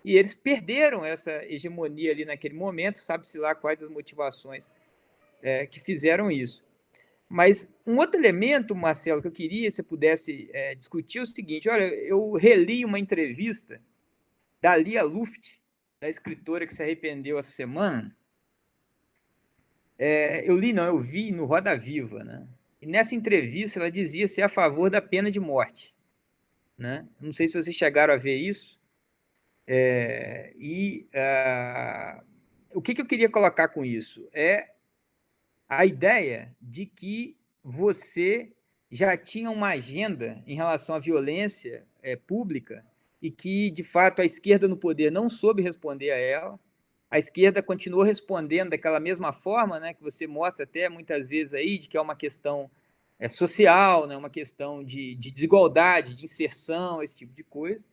E eles perderam essa hegemonia ali naquele momento, sabe-se lá quais as motivações que fizeram isso. Mas um outro elemento, Marcelo, que eu queria, se você pudesse discutir, é o seguinte: olha, eu reli uma entrevista da Lia Luft, da escritora que se arrependeu essa semana. Eu vi no Roda Viva, né? E nessa entrevista ela dizia ser a favor da pena de morte. Né? Não sei se vocês chegaram a ver isso. O que eu queria colocar com isso? É a ideia de que você já tinha uma agenda em relação à violência pública e que, de fato, a esquerda no poder não soube responder a ela. A esquerda continuou respondendo daquela mesma forma, né, que você mostra até muitas vezes aí, de que é uma questão social, né, uma questão de desigualdade, de inserção, esse tipo de coisa.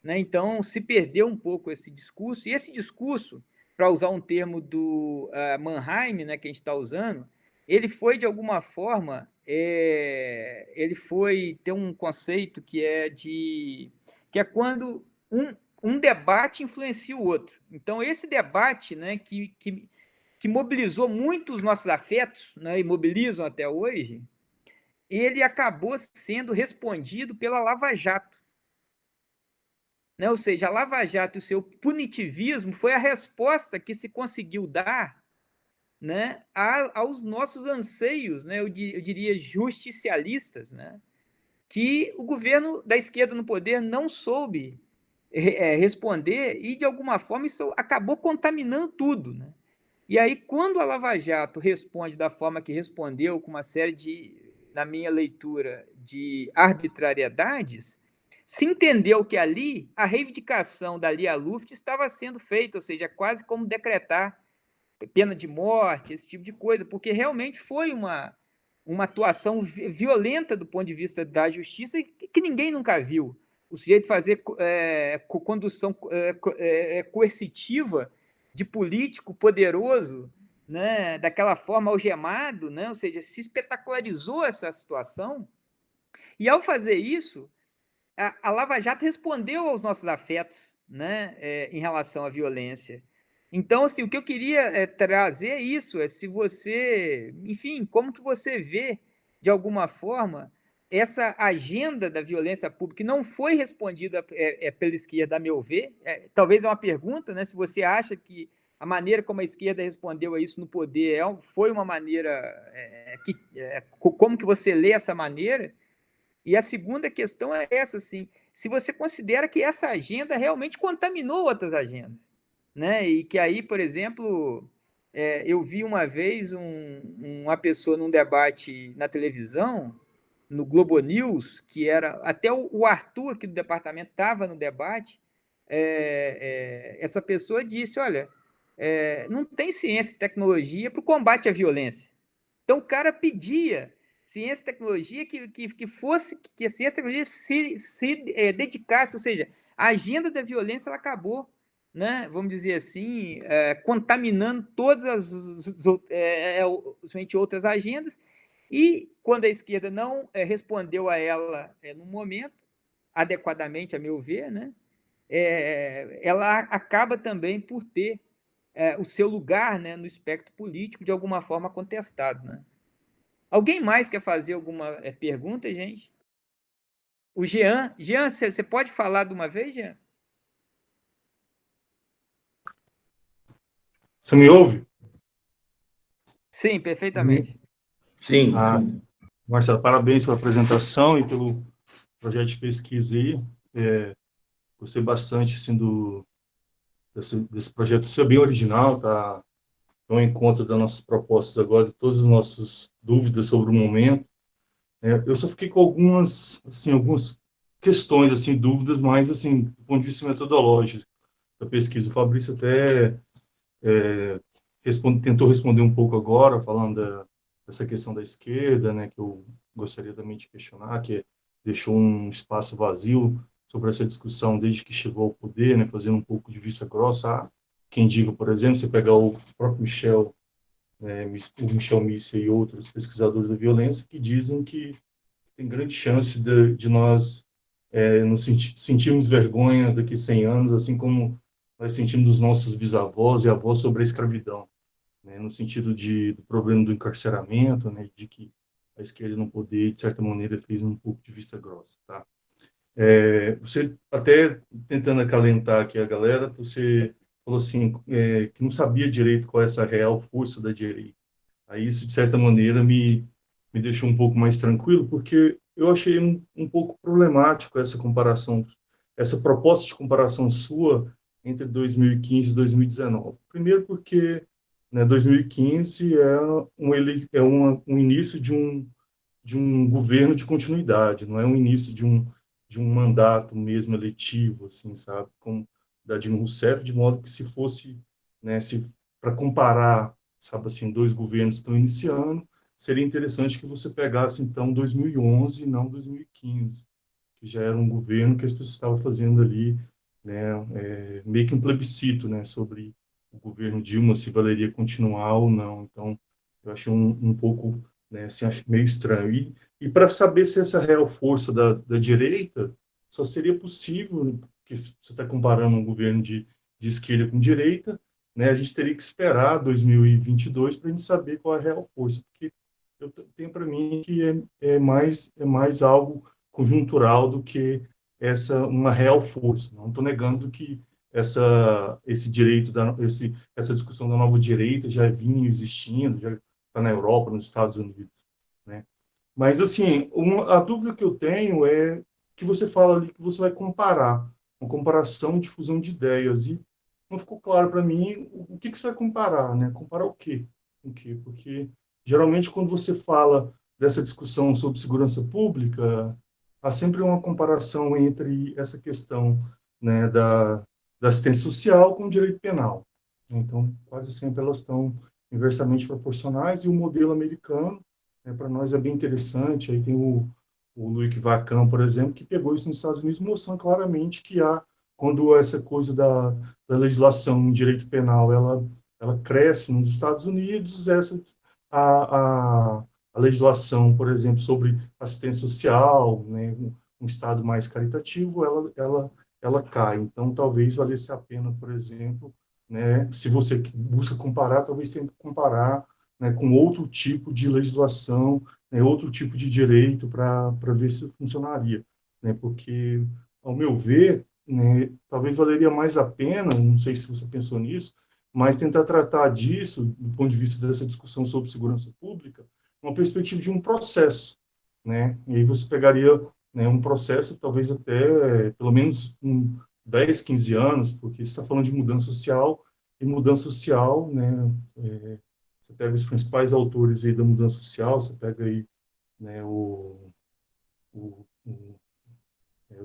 Né? Então, se perdeu um pouco esse discurso, e esse discurso, para usar um termo do Mannheim, né, que a gente está usando, ele foi, de alguma forma, ele foi ter um conceito que é quando um debate influencia o outro. Então, esse debate, né, que mobilizou muito os nossos afetos, né, e mobilizam até hoje, ele acabou sendo respondido pela Lava Jato. Né? Ou seja, a Lava Jato e o seu punitivismo foi a resposta que se conseguiu dar, né, aos nossos anseios, né, eu diria justicialistas, né, que o governo da esquerda no poder não soube responder e, de alguma forma, isso acabou contaminando tudo. Né? E aí, quando a Lava Jato responde da forma que respondeu, com uma série de, na minha leitura, de arbitrariedades, se entendeu que ali a reivindicação da Lia Luft estava sendo feita, ou seja, quase como decretar pena de morte, esse tipo de coisa, porque realmente foi uma atuação violenta do ponto de vista da justiça que ninguém nunca viu. O sujeito fazer condução coercitiva de político poderoso, né, daquela forma algemado, né, ou seja, se espetacularizou essa situação, e ao fazer isso, a Lava Jato respondeu aos nossos afetos, né, em relação à violência. Então, assim, o que eu queria trazer é isso, se você, enfim, como que você vê, de alguma forma, essa agenda da violência pública que não foi respondida pela esquerda, a meu ver, talvez é uma pergunta, né, se você acha que a maneira como a esquerda respondeu a isso no poder foi uma maneira, como que você lê essa maneira? E a segunda questão é essa, assim, se você considera que essa agenda realmente contaminou outras agendas, né? E que aí, por exemplo, eu vi uma vez uma pessoa num debate na televisão, no Globo News, que era até o Arthur aqui do departamento estava no debate, essa pessoa disse, olha, não tem ciência e tecnologia para o combate à violência. Então o cara pedia ciência e tecnologia que fosse que a ciência e tecnologia se dedicasse, ou seja, a agenda da violência ela acabou, né? Vamos dizer assim, contaminando todas as outras agendas. E quando a esquerda não respondeu a ela no momento adequadamente, a meu ver, né? Ela acaba também por ter o seu lugar, né, no espectro político de alguma forma contestado, né? Alguém mais quer fazer alguma pergunta, gente? O Jean. Jean, você pode falar de uma vez, Jean? Você me ouve? Sim, perfeitamente. Sim, Ah, sim. Marcelo, parabéns pela apresentação e pelo projeto de pesquisa aí. Gostei bastante assim, desse projeto. Isso é bem original, tá ao encontro das nossas propostas agora, de todas as nossas dúvidas sobre o momento. Eu só fiquei com algumas questões, assim, dúvidas, mais assim, do ponto de vista metodológico da pesquisa. O Fabrício até tentou responder um pouco agora, falando dessa questão da esquerda, né, que eu gostaria também de questionar, que deixou um espaço vazio sobre essa discussão desde que chegou ao poder, né, fazendo um pouco de vista grossa. Quem diga, por exemplo, você pegar o próprio o Michel Missa e outros pesquisadores da violência, que dizem que tem grande chance de nós nos sentirmos vergonha daqui a 100 anos, assim como nós sentimos dos nossos bisavós e avós sobre a escravidão, né, no sentido do problema do encarceramento, né, de que a esquerda no poder, de certa maneira, fez um pouco de vista grossa, tá? Você, até tentando acalentar aqui a galera, você falou assim, que não sabia direito qual é essa real força da direita. Aí isso, de certa maneira, me deixou um pouco mais tranquilo, porque eu achei um pouco problemático essa comparação, essa proposta de comparação sua entre 2015 e 2019. Primeiro porque, né, 2015 um início de um governo de continuidade, não é um início de um mandato mesmo eletivo, assim, sabe, como da Dilma Rousseff, de modo que se fosse, né, se para comparar, sabe, assim, dois governos que estão iniciando, seria interessante que você pegasse então 2011 e não 2015, que já era um governo que as pessoas estavam fazendo ali, né, meio que um plebiscito, né, sobre o governo Dilma, se valeria continuar ou não. Então, eu achei um pouco, né, assim, acho meio estranho. E para saber se essa real força da direita só seria possível, que você está comparando um governo de esquerda com direita, né, a gente teria que esperar 2022 para a gente saber qual é a real força, porque eu tenho para mim que é mais algo conjuntural do que uma real força. Não estou negando que esse direito, essa discussão da nova direita já vinha existindo, já está na Europa, nos Estados Unidos, né? Mas, assim, a dúvida que eu tenho é que você fala ali que você vai comparar, uma comparação de fusão de ideias, e não ficou claro para mim o que você vai comparar, né? Comparar o quê? O quê? Porque, geralmente, quando você fala dessa discussão sobre segurança pública, há sempre uma comparação entre essa questão, né, da assistência social com o direito penal. Então, quase sempre elas estão inversamente proporcionais, e o modelo americano, né, para nós é bem interessante. Aí tem o Luiz Vacan, por exemplo, que pegou isso nos Estados Unidos, mostrando claramente que quando essa coisa da legislação em direito penal ela cresce nos Estados Unidos, a, a, a legislação, por exemplo, sobre assistência social, né, um Estado mais caritativo, ela cai. Então, talvez valesse a pena, por exemplo, né, se você busca comparar, talvez tenha que comparar, né, com outro tipo de legislação, né, outro tipo de direito para ver se funcionaria, né, porque, ao meu ver, né, talvez valeria mais a pena, não sei se você pensou nisso, mas tentar tratar disso, do ponto de vista dessa discussão sobre segurança pública, uma perspectiva de um processo, né, e aí você pegaria, né, um processo, talvez até pelo menos 10, 15 anos, porque você está falando de mudança social, e mudança social, né, você pega os principais autores aí da mudança social, você pega aí, né, eu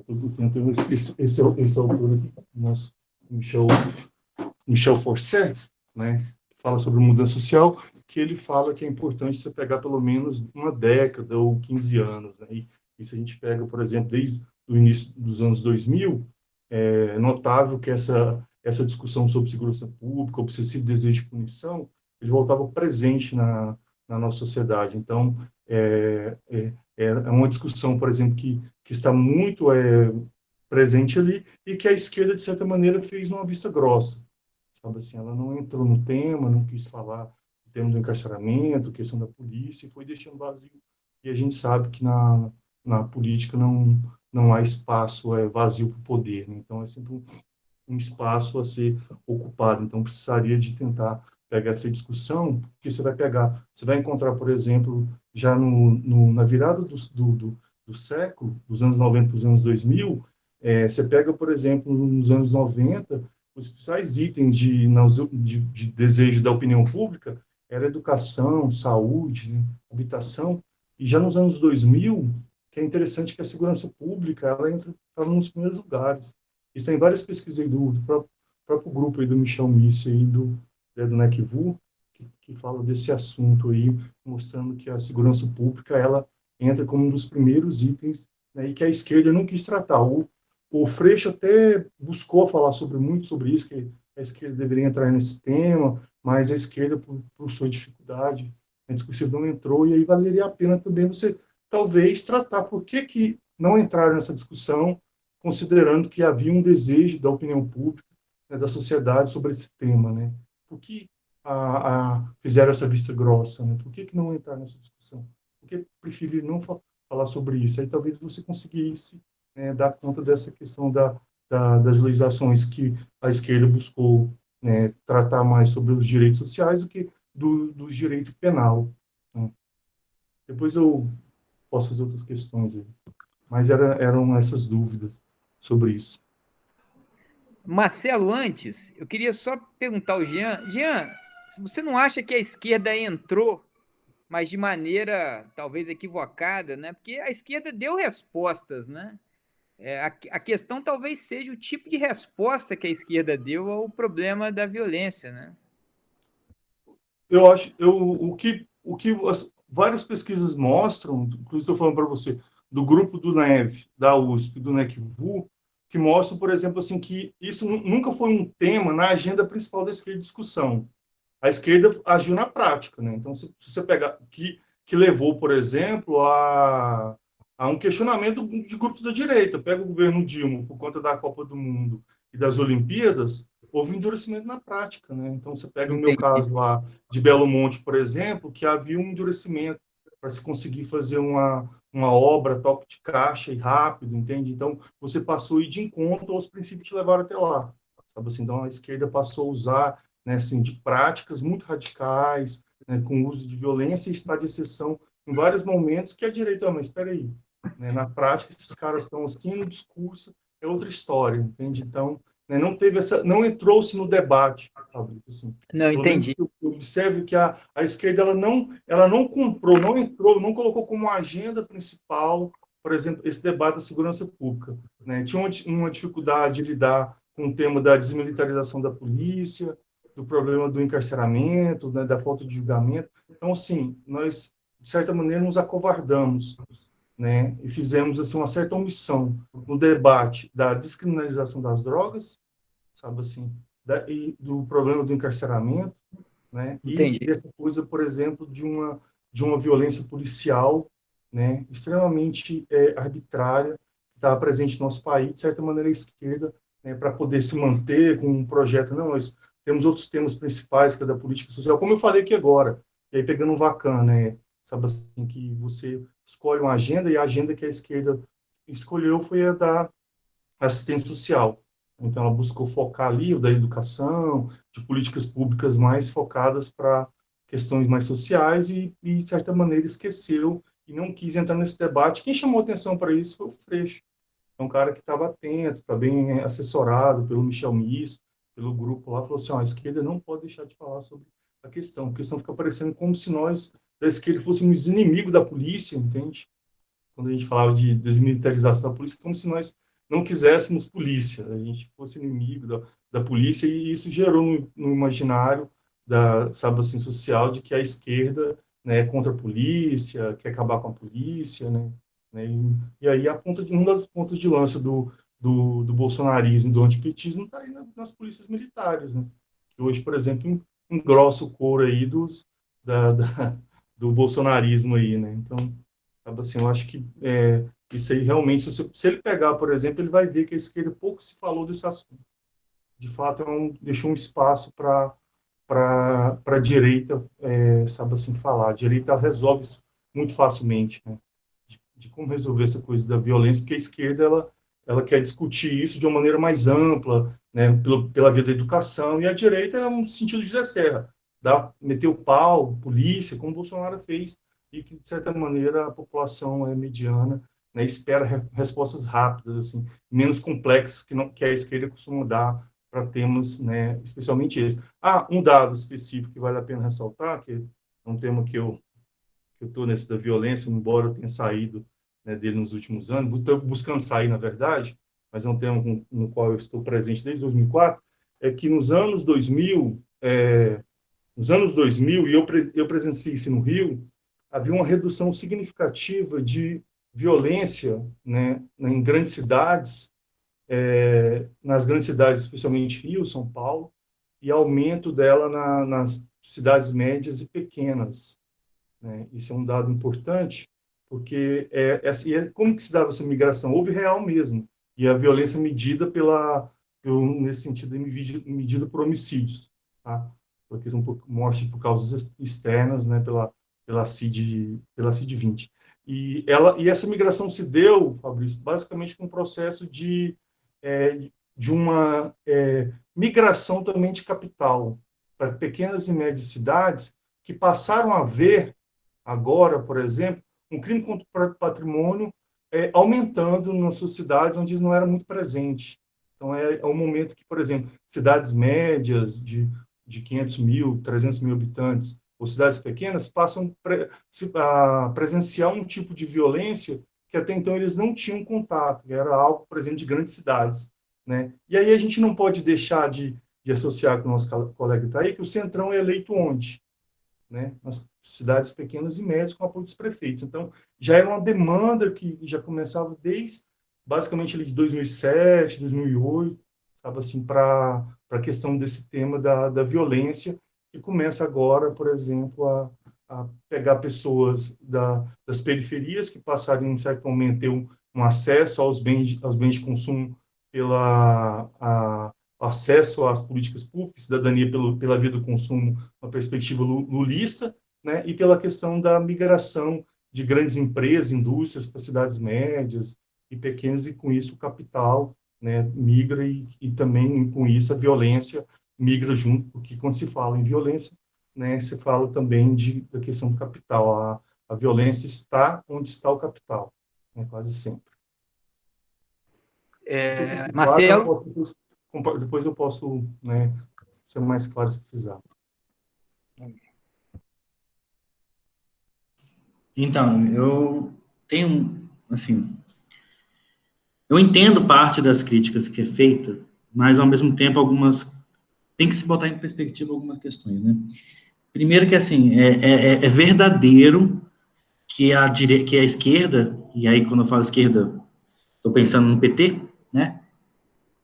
estou tentando esse autor aqui, nosso Michel Forcer, né, que fala sobre mudança social, que ele fala que é importante você pegar pelo menos uma década ou 15 anos, né, e se a gente pega, por exemplo, desde o início dos anos 2000, é notável que essa discussão sobre segurança pública, obsessivo desejo de punição, ele voltava presente na nossa sociedade. Então, é uma discussão, por exemplo, que está muito presente ali, e que a esquerda, de certa maneira, fez numa vista grossa. Sabe assim, ela não entrou no tema, não quis falar do tema do encarceramento, questão da polícia, e foi deixando vazio. E a gente sabe que na política não há espaço vazio para o poder, né? Então, é sempre um espaço a ser ocupado. Então, precisaria de tentar pegar essa discussão, porque você vai encontrar, por exemplo, já na virada do século, dos anos 90 para os anos 2000, você pega, por exemplo, nos anos 90, os principais itens de desejo da opinião pública era educação, saúde, né, habitação, e já nos anos 2000, que é interessante que a segurança pública ela entra nos primeiros lugares. Isso tem várias pesquisas aí do próprio grupo aí do Michel Missi e do NECVU, que fala desse assunto aí, mostrando que a segurança pública ela entra como um dos primeiros itens, né, e que a esquerda não quis tratar. O Freixo até buscou falar muito sobre isso, que a esquerda deveria entrar nesse tema, mas a esquerda, por sua dificuldade, a discussão não entrou, e aí valeria a pena também você, talvez, tratar por que não entrar nessa discussão, considerando que havia um desejo da opinião pública, né, da sociedade sobre esse tema, né? Por que fizeram essa vista grossa, né? Por que não entrar nessa discussão? Por que preferir não falar sobre isso? Aí talvez você conseguisse, né, dar conta dessa questão das legislações que a esquerda buscou, né, tratar mais sobre os direitos sociais do que dos direitos penal, né? Depois eu posso fazer outras questões aí. Mas eram essas dúvidas sobre isso. Marcelo, antes, eu queria só perguntar ao Jean. Jean, você não acha que a esquerda entrou, mas de maneira talvez equivocada, né? Porque a esquerda deu respostas, né? A questão talvez seja o tipo de resposta que a esquerda deu ao problema da violência, né? Eu acho, o que várias pesquisas mostram, inclusive estou falando para você, do grupo do NEV, da USP, do NECVU, que mostram, por exemplo, assim, que isso nunca foi um tema na agenda principal da esquerda de discussão. A esquerda agiu na prática, né? Então, se você pegar que levou, por exemplo, a um questionamento de grupos da direita. Pega o governo Dilma por conta da Copa do Mundo e das Olimpíadas, houve endurecimento na prática, né? Então, você pega no meu caso lá de Belo Monte, por exemplo, que havia um endurecimento para se conseguir fazer uma obra toque de caixa e rápido, entende? Então, você passou a ir de encontro aos princípios que te levaram até lá. sabe assim? Então, a esquerda passou a usar, né, assim, de práticas muito radicais, né, com uso de violência e estado de exceção em vários momentos que a direita, mas espera aí, né, na prática, esses caras estão assim, no discurso é outra história, entende? Então, né, não teve essa, não entrou-se no debate, sabe? Assim, Não, pelo menos entendi. eu observo que a esquerda ela não comprou, não entrou, não colocou como agenda principal, por exemplo, esse debate da segurança pública, né? Tinha uma dificuldade de lidar com o tema da desmilitarização da polícia, do problema do encarceramento, né, da falta de julgamento. Então, assim, nós, de certa maneira, nos acovardamos, né, e fizemos assim uma certa omissão no debate da descriminalização das drogas, sabe assim, e do problema do encarceramento, né, e Entendi. dessa coisa, por exemplo, de uma violência policial, né, extremamente arbitrária, que estava presente no nosso país, de certa maneira, a esquerda, né, para poder se manter com um projeto, não, nós temos outros temas principais, que é da política social, como eu falei aqui agora, e aí pegando um Vacan, né, sabe assim, que você escolhe uma agenda, e a agenda que a esquerda escolheu foi a da assistência social. Então, ela buscou focar ali o da educação, de políticas públicas mais focadas para questões mais sociais de certa maneira, esqueceu e não quis entrar nesse debate. Quem chamou atenção para isso foi o Freixo. É um cara que estava atento, está bem assessorado pelo Michel Miss, pelo grupo lá, falou assim, ó, a esquerda não pode deixar de falar sobre a questão fica parecendo como se nós, da esquerda, fôssemos inimigos da polícia, entende? Quando a gente falava de desmilitarização da polícia, como se nós não quiséssemos polícia, a gente fosse inimigo da polícia, e isso gerou no imaginário sabe assim, social, de que a esquerda, né, é contra a polícia, quer acabar com a polícia, né, e aí um dos pontos de lança do bolsonarismo, do antipetismo, está aí nas polícias militares, né, que hoje, por exemplo, engrossa o couro aí do bolsonarismo aí, né, então assim, eu acho que isso aí realmente, se ele pegar, por exemplo, ele vai ver que a esquerda pouco se falou desse assunto. De fato, deixou um espaço para a direita, sabe assim, falar. A direita resolve isso muito facilmente, né? De como resolver essa coisa da violência, porque a esquerda ela quer discutir isso de uma maneira mais ampla, né, pela via da educação, e a direita é um sentido de Zé Serra, meter o pau, polícia, como o Bolsonaro fez, e que, de certa maneira, a população mediana, né, espera respostas rápidas, assim, menos complexas que a esquerda costuma dar para temas, né, especialmente esse. Um dado específico que vale a pena ressaltar, que é um tema que eu estou nesse da violência, embora eu tenha saído, né, dele nos últimos anos, estou buscando sair, na verdade, mas é um tema no qual eu estou presente desde 2004, é que nos anos 2000, e eu presenciei isso no Rio, havia uma redução significativa de violência, né, em grandes cidades, nas grandes cidades, especialmente Rio, São Paulo, e aumento dela nas cidades médias e pequenas, né? Isso é um dado importante, porque como que se dava essa migração? Houve real mesmo, e a violência medida nesse sentido, medida por homicídios, tá? Porque são mortes por causas externas, né, pela CID-20. E essa migração se deu, Fabrício, basicamente com um processo de uma migração também de capital para pequenas e médias cidades que passaram a ver agora, por exemplo, um crime contra o patrimônio aumentando nas suas cidades onde isso não era muito presente. Então, é um momento que, por exemplo, cidades médias de 500 mil, 300 mil habitantes, ou cidades pequenas, passam a presenciar um tipo de violência que até então eles não tinham contato, que era algo, por exemplo, de grandes cidades, né? E aí a gente não pode deixar de associar com o nosso colega que está aí, que o Centrão é eleito onde? Né, nas cidades pequenas e médias com apoio dos prefeitos. Então, já era uma demanda que já começava desde, basicamente, ali de 2007, 2008, sabe, assim, para a questão desse tema da violência, que começa agora, por exemplo, a pegar pessoas das periferias que passaram, em um certo momento, a ter um acesso aos bens de consumo acesso às políticas públicas, cidadania pela via do consumo, uma perspectiva lulista, né, e pela questão da migração de grandes empresas, indústrias para cidades médias e pequenas, e com isso o capital né, migra e também, com isso, a violência migra junto, porque quando se fala em violência, né, se fala também da questão do capital. A violência está onde está o capital, né, quase sempre. Marcelo? Depois eu posso, né, ser mais claro se precisar. Então, eu tenho, assim, eu entendo parte das críticas que é feita, mas, ao mesmo tempo, tem que se botar em perspectiva algumas questões, né? Primeiro que, assim, é verdadeiro que que a esquerda, e aí, quando eu falo esquerda, estou pensando no PT, né?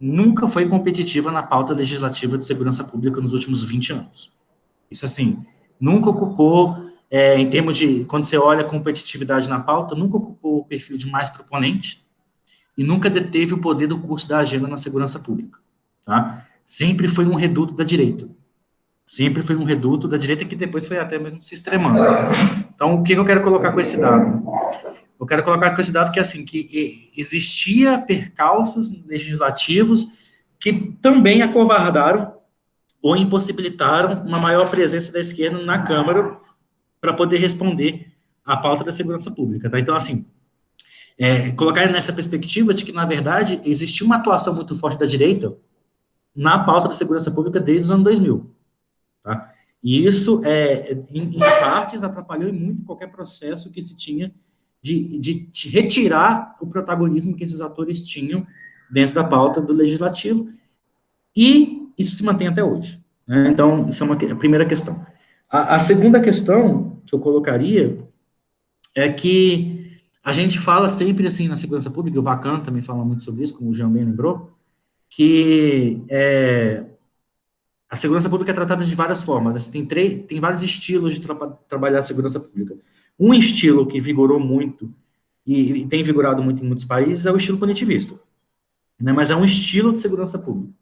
Nunca foi competitiva na pauta legislativa de segurança pública nos últimos 20 anos. Isso, assim, nunca ocupou, em termos de, quando você olha a competitividade na pauta, nunca ocupou o perfil de mais proponente e nunca deteve o poder do curso da agenda na segurança pública, tá? Sempre foi um reduto da direita. Sempre foi um reduto da direita que depois foi até mesmo se extremando. Então, o que eu quero colocar com esse dado? Eu quero colocar com esse dado que, assim, que existia percalços legislativos que também acovardaram ou impossibilitaram uma maior presença da esquerda na Câmara para poder responder à pauta da segurança pública, tá? Então, assim, colocar nessa perspectiva de que, na verdade, existiu uma atuação muito forte da direita na pauta da segurança pública desde os anos 2000, tá? E isso, em partes, atrapalhou muito qualquer processo que se tinha de retirar o protagonismo que esses atores tinham dentro da pauta do legislativo, e isso se mantém até hoje, né? Então, isso é a primeira questão. A segunda questão que eu colocaria é que a gente fala sempre, assim, na segurança pública, o Vacan também fala muito sobre isso, como o Jean bem lembrou, que a segurança pública é tratada de várias formas, né? Tem vários estilos de trabalhar a segurança pública. Um estilo que vigorou muito e tem vigorado muito em muitos países é o estilo punitivista, né? Mas é um estilo de segurança pública.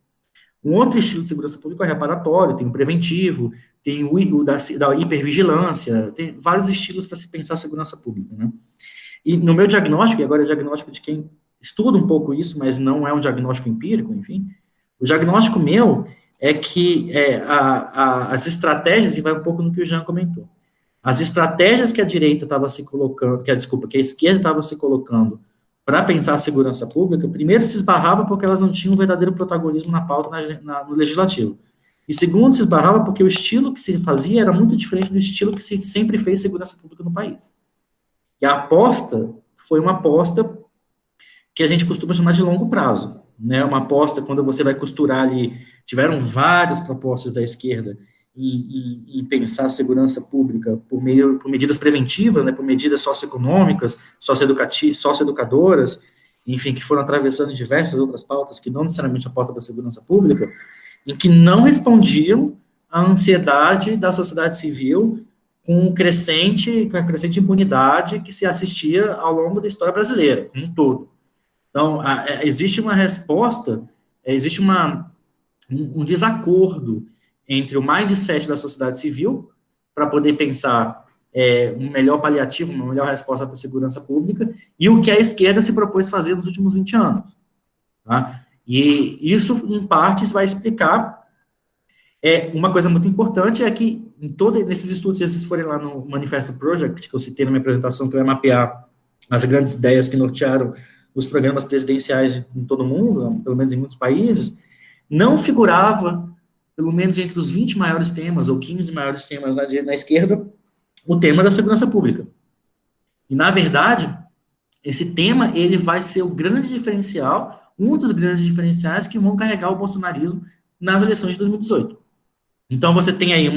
Um outro estilo de segurança pública é o reparatório, tem o preventivo, tem o da hipervigilância, tem vários estilos para se pensar a segurança pública, né? E no meu diagnóstico, e agora é diagnóstico de quem estuda um pouco isso, mas não é um diagnóstico empírico, enfim, o diagnóstico meu é que as estratégias, e vai um pouco no que o Jean comentou, as estratégias que a direita estava se colocando, que a esquerda estava se colocando para pensar a segurança pública, primeiro se esbarrava porque elas não tinham um verdadeiro protagonismo na pauta no legislativo. E segundo, se esbarrava porque o estilo que se fazia era muito diferente do estilo que se sempre fez segurança pública no país. E a aposta foi uma aposta que a gente costuma chamar de longo prazo, né? Uma aposta quando você vai costurar ali, tiveram várias propostas da esquerda em pensar a segurança pública por medidas preventivas, né, por medidas socioeconômicas, socioeducadoras, enfim, que foram atravessando diversas outras pautas, que não necessariamente a pauta da segurança pública, em que não respondiam à ansiedade da sociedade civil com a crescente impunidade que se assistia ao longo da história brasileira, como um todo. Então, existe uma resposta, existe um desacordo entre o mindset da sociedade civil, para poder pensar um melhor paliativo, uma melhor resposta para a segurança pública, e o que a esquerda se propôs fazer nos últimos 20 anos. Tá? E isso, em partes, vai explicar uma coisa muito importante, é que nesses estudos, se vocês forem lá no Manifesto Project, que eu citei na minha apresentação, que vai mapear as grandes ideias que nortearam os programas presidenciais em todo o mundo, pelo menos em muitos países, não figurava, pelo menos entre os 20 maiores temas, ou 15 maiores temas na esquerda, o tema da segurança pública. E, na verdade, esse tema, ele vai ser o grande diferencial, um dos grandes diferenciais que vão carregar o bolsonarismo nas eleições de 2018. Então, você tem aí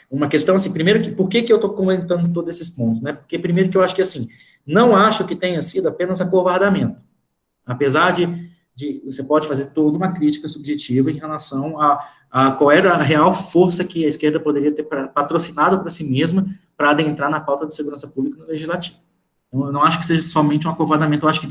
uma questão, assim, primeiro, por que eu estou comentando todos esses pontos, né? Porque, primeiro, que eu acho que, assim, não acho que tenha sido apenas acovardamento. Apesar de você pode fazer toda uma crítica subjetiva em relação a qual era a real força que a esquerda poderia ter patrocinado para si mesma para adentrar na pauta de segurança pública no legislativo. Eu não acho que seja somente um acovardamento, eu acho que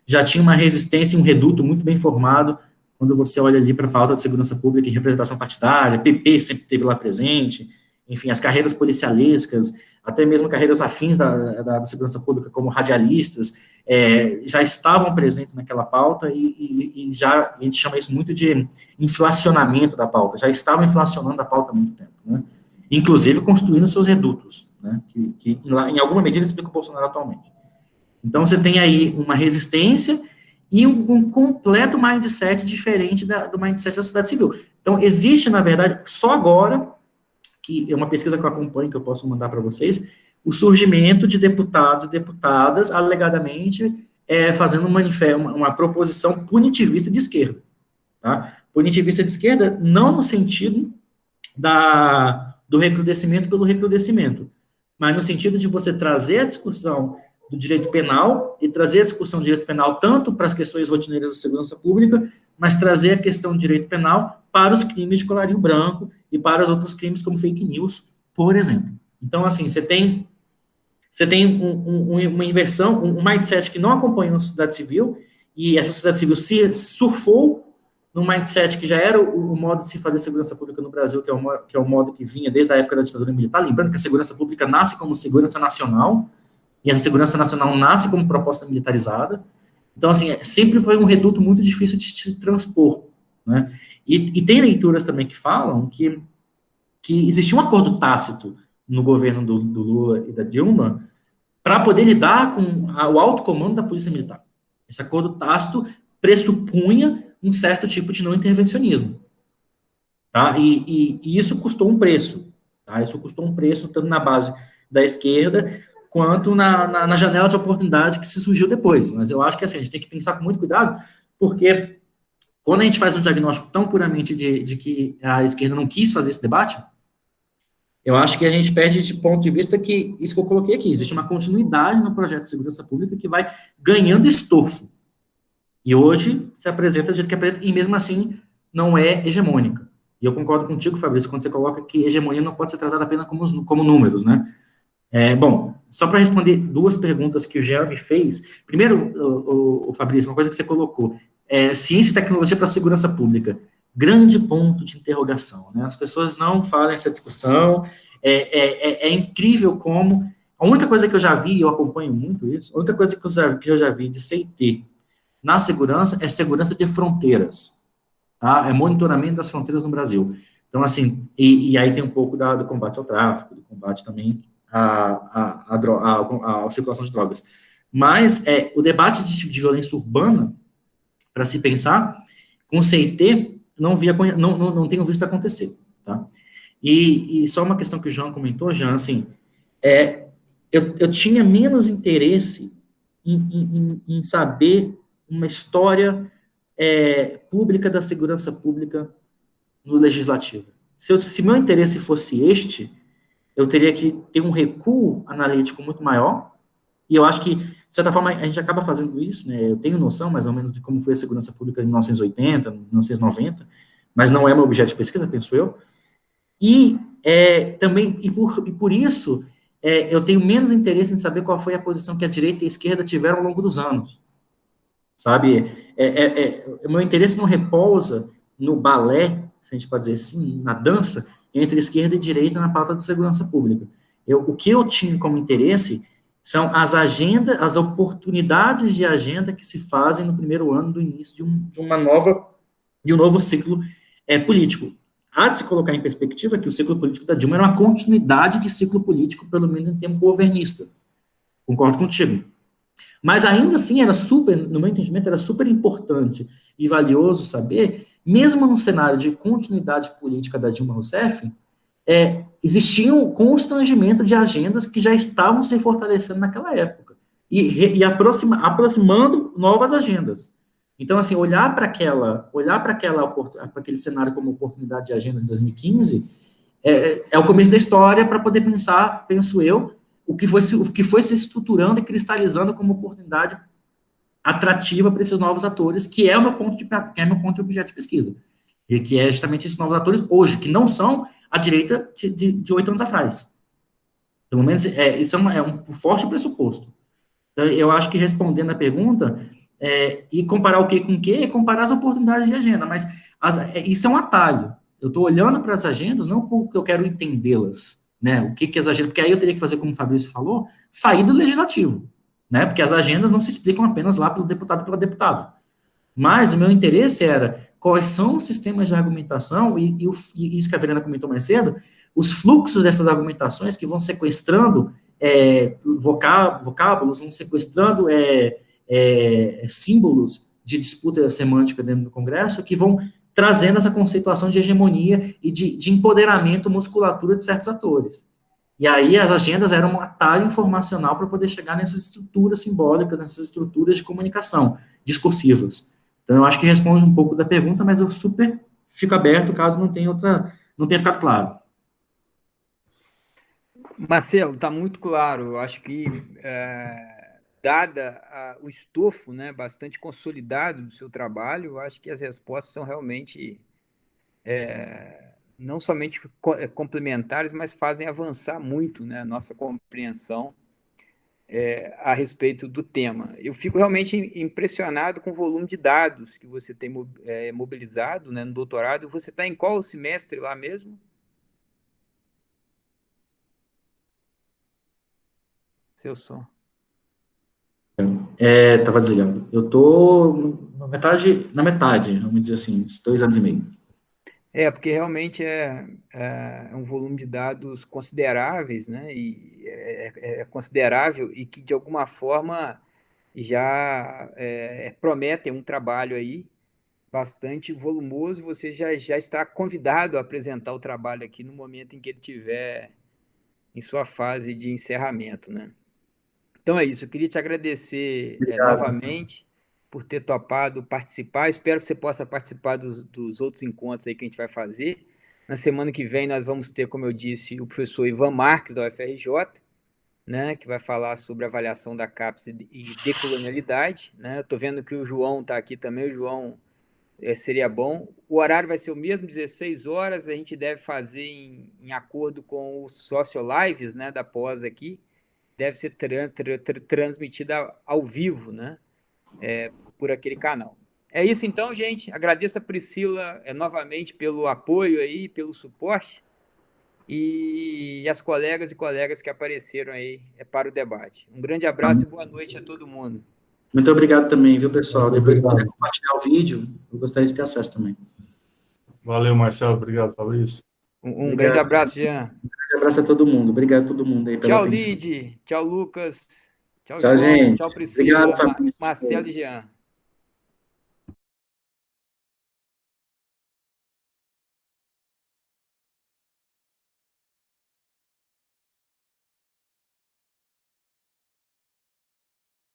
já tinha uma resistência e um reduto muito bem formado quando você olha ali para a pauta de segurança pública e representação partidária, PP sempre esteve lá presente, enfim, as carreiras policialescas, até mesmo carreiras afins da segurança pública, como radialistas, já estavam presentes naquela pauta e já, a gente chama isso muito de inflacionamento da pauta, já estavam inflacionando a pauta há muito tempo, né? Inclusive construindo seus redutos, né? Que em alguma medida explica o Bolsonaro atualmente. Então, você tem aí uma resistência e um completo mindset diferente do mindset da sociedade civil. Então, existe, na verdade, só agora, que é uma pesquisa que eu acompanho, que eu posso mandar para vocês, o surgimento de deputados e deputadas, alegadamente, fazendo uma proposição punitivista de esquerda. Tá? Punitivista de esquerda, não no sentido do recrudescimento pelo recrudescimento, mas no sentido de você trazer a discussão do direito penal e trazer a discussão do direito penal tanto para as questões rotineiras da segurança pública, mas trazer a questão do direito penal para os crimes de colarinho branco e para os outros crimes como fake news, por exemplo. Então, assim, você tem uma inversão, um mindset que não acompanhou a sociedade civil, e essa sociedade civil se surfou num mindset que já era o modo de se fazer segurança pública no Brasil, que é o modo que vinha desde a época da ditadura militar, lembrando que a segurança pública nasce como segurança nacional, e a segurança nacional nasce como proposta militarizada. Então, assim, sempre foi um reduto muito difícil de se transpor, né? E tem leituras também que falam que existia um acordo tácito no governo do Lula e da Dilma para poder lidar com o alto comando da Polícia Militar. Esse acordo tácito pressupunha um certo tipo de não intervencionismo, tá? E isso custou um preço, tá? Isso custou um preço tanto na base da esquerda quanto na janela de oportunidade que se surgiu depois. Mas eu acho que assim, a gente tem que pensar com muito cuidado, porque quando a gente faz um diagnóstico tão puramente de que a esquerda não quis fazer esse debate, eu acho que a gente perde de ponto de vista que, isso que eu coloquei aqui, existe uma continuidade no projeto de segurança pública que vai ganhando estofo. E hoje se apresenta do jeito que apresenta, e mesmo assim não é hegemônica. E eu concordo contigo, Fabrício, quando você coloca que hegemonia não pode ser tratada apenas como números, né? Bom, só para responder duas perguntas que o Jean me fez. Primeiro, o Fabrício, uma coisa que você colocou, ciência e tecnologia para a segurança pública. Grande ponto de interrogação, né? As pessoas não falam essa discussão, é incrível como... A única coisa que eu já vi, e eu acompanho muito isso, a única coisa que eu já vi de CT na segurança é segurança de fronteiras, tá? É monitoramento das fronteiras no Brasil. Então, assim, e aí tem um pouco do combate ao tráfico, do combate também a circulação de drogas. Mas o debate de violência urbana, para se pensar, com CIT, não tenho visto acontecer, tá? E só uma questão que o João comentou, Jean, assim, eu tinha menos interesse em saber uma história pública da segurança pública no legislativo. Se meu interesse fosse eu teria que ter um recuo analítico muito maior, e eu acho que, de certa forma, a gente acaba fazendo isso, né? Eu tenho noção, mais ou menos, de como foi a segurança pública em 1980, 1990, mas não é meu objeto de pesquisa, penso eu. E também, por isso, eu tenho menos interesse em saber qual foi a posição que a direita e a esquerda tiveram ao longo dos anos, sabe? O meu interesse não repousa no balé, se a gente pode dizer assim, na dança, entre esquerda e direita na pauta de segurança pública. O que eu tinha como interesse são as agendas, as oportunidades de agenda que se fazem no primeiro ano do início de um novo ciclo político. Há de se colocar em perspectiva que o ciclo político da Dilma era uma continuidade de ciclo político, pelo menos em tempo governista. Concordo contigo. Mas ainda assim, no meu entendimento, era super importante e valioso saber, mesmo num cenário de continuidade política da Dilma Rousseff, existia um constrangimento de agendas que já estavam se fortalecendo naquela época, e aproximando novas agendas. Então, assim, olhar para aquele cenário como oportunidade de agendas em 2015 é o começo da história para poder pensar, penso eu, o que foi se estruturando e cristalizando como oportunidade atrativa para esses novos atores, que é o meu ponto de objeto de pesquisa. E que é justamente esses novos atores hoje, que não são a direita de 8 anos atrás. Pelo menos, isso é um forte pressuposto. Então, eu acho que respondendo a pergunta, e comparar o que com o que, é comparar as oportunidades de agenda, mas isso é um atalho. Eu estou olhando para as agendas não porque eu quero entendê-las, né? O que as agendas... Porque aí eu teria que fazer, como o Fabrício falou, sair do legislativo, né? Porque as agendas não se explicam apenas lá pelo deputado e pela deputada. Mas o meu interesse era quais são os sistemas de argumentação, e isso que a Verena comentou mais cedo, os fluxos dessas argumentações que vão sequestrando vocábulos, vão sequestrando símbolos de disputa semântica dentro do Congresso, que vão trazendo essa conceituação de hegemonia e de empoderamento musculatura de certos atores. E aí as agendas eram um atalho informacional para poder chegar nessas estruturas simbólicas, nessas estruturas de comunicação discursivas. Então, eu acho que responde um pouco da pergunta, mas eu super fico aberto caso não tenha ficado claro. Marcelo, está muito claro. Eu acho que, dada o estofo, né, bastante consolidado do seu trabalho, eu acho que as respostas são realmente não somente complementares, mas fazem avançar muito, né, a nossa compreensão a respeito do tema. Eu fico realmente impressionado com o volume de dados que você tem mobilizado, né, no doutorado. Você está em qual semestre lá mesmo? Seu som. Estava desligado. Eu estou na metade, vamos dizer assim, 2 anos e meio. Porque realmente é um volume de dados consideráveis, né? E é considerável e que, de alguma forma, já prometem um trabalho aí bastante volumoso. Você já está convidado a apresentar o trabalho aqui no momento em que ele estiver em sua fase de encerramento, né? Então é isso. Eu queria te agradecer novamente por ter topado participar. Espero que você possa participar dos outros encontros aí que a gente vai fazer. Na semana que vem nós vamos ter, como eu disse, o professor Ivan Marques, da UFRJ, né, que vai falar sobre avaliação da CAPES e decolonialidade. Né? Estou vendo que o João está aqui também. O João seria bom. O horário vai ser o mesmo, 16 horas. A gente deve fazer em acordo com os Sociolives, né, da pós aqui. Deve ser transmitida ao vivo, né? Por aquele canal. É isso então, gente. Agradeço a Priscila novamente pelo apoio aí, pelo suporte, e as colegas e colegas que apareceram aí para o debate. Um grande abraço e boa noite a todo mundo. Muito obrigado também, viu, pessoal? Depois, se puder compartilhar o vídeo, eu gostaria de ter acesso também. Valeu, Marcelo. Obrigado, Fabrício. Um grande abraço, Jean. Um grande abraço a todo mundo. Obrigado a todo mundo aí pela tchau, atenção. Lid. Tchau, Lucas. Tchau, João. Gente. Tchau, Priscila. Obrigado, Fabrício. Marcelo e Jean.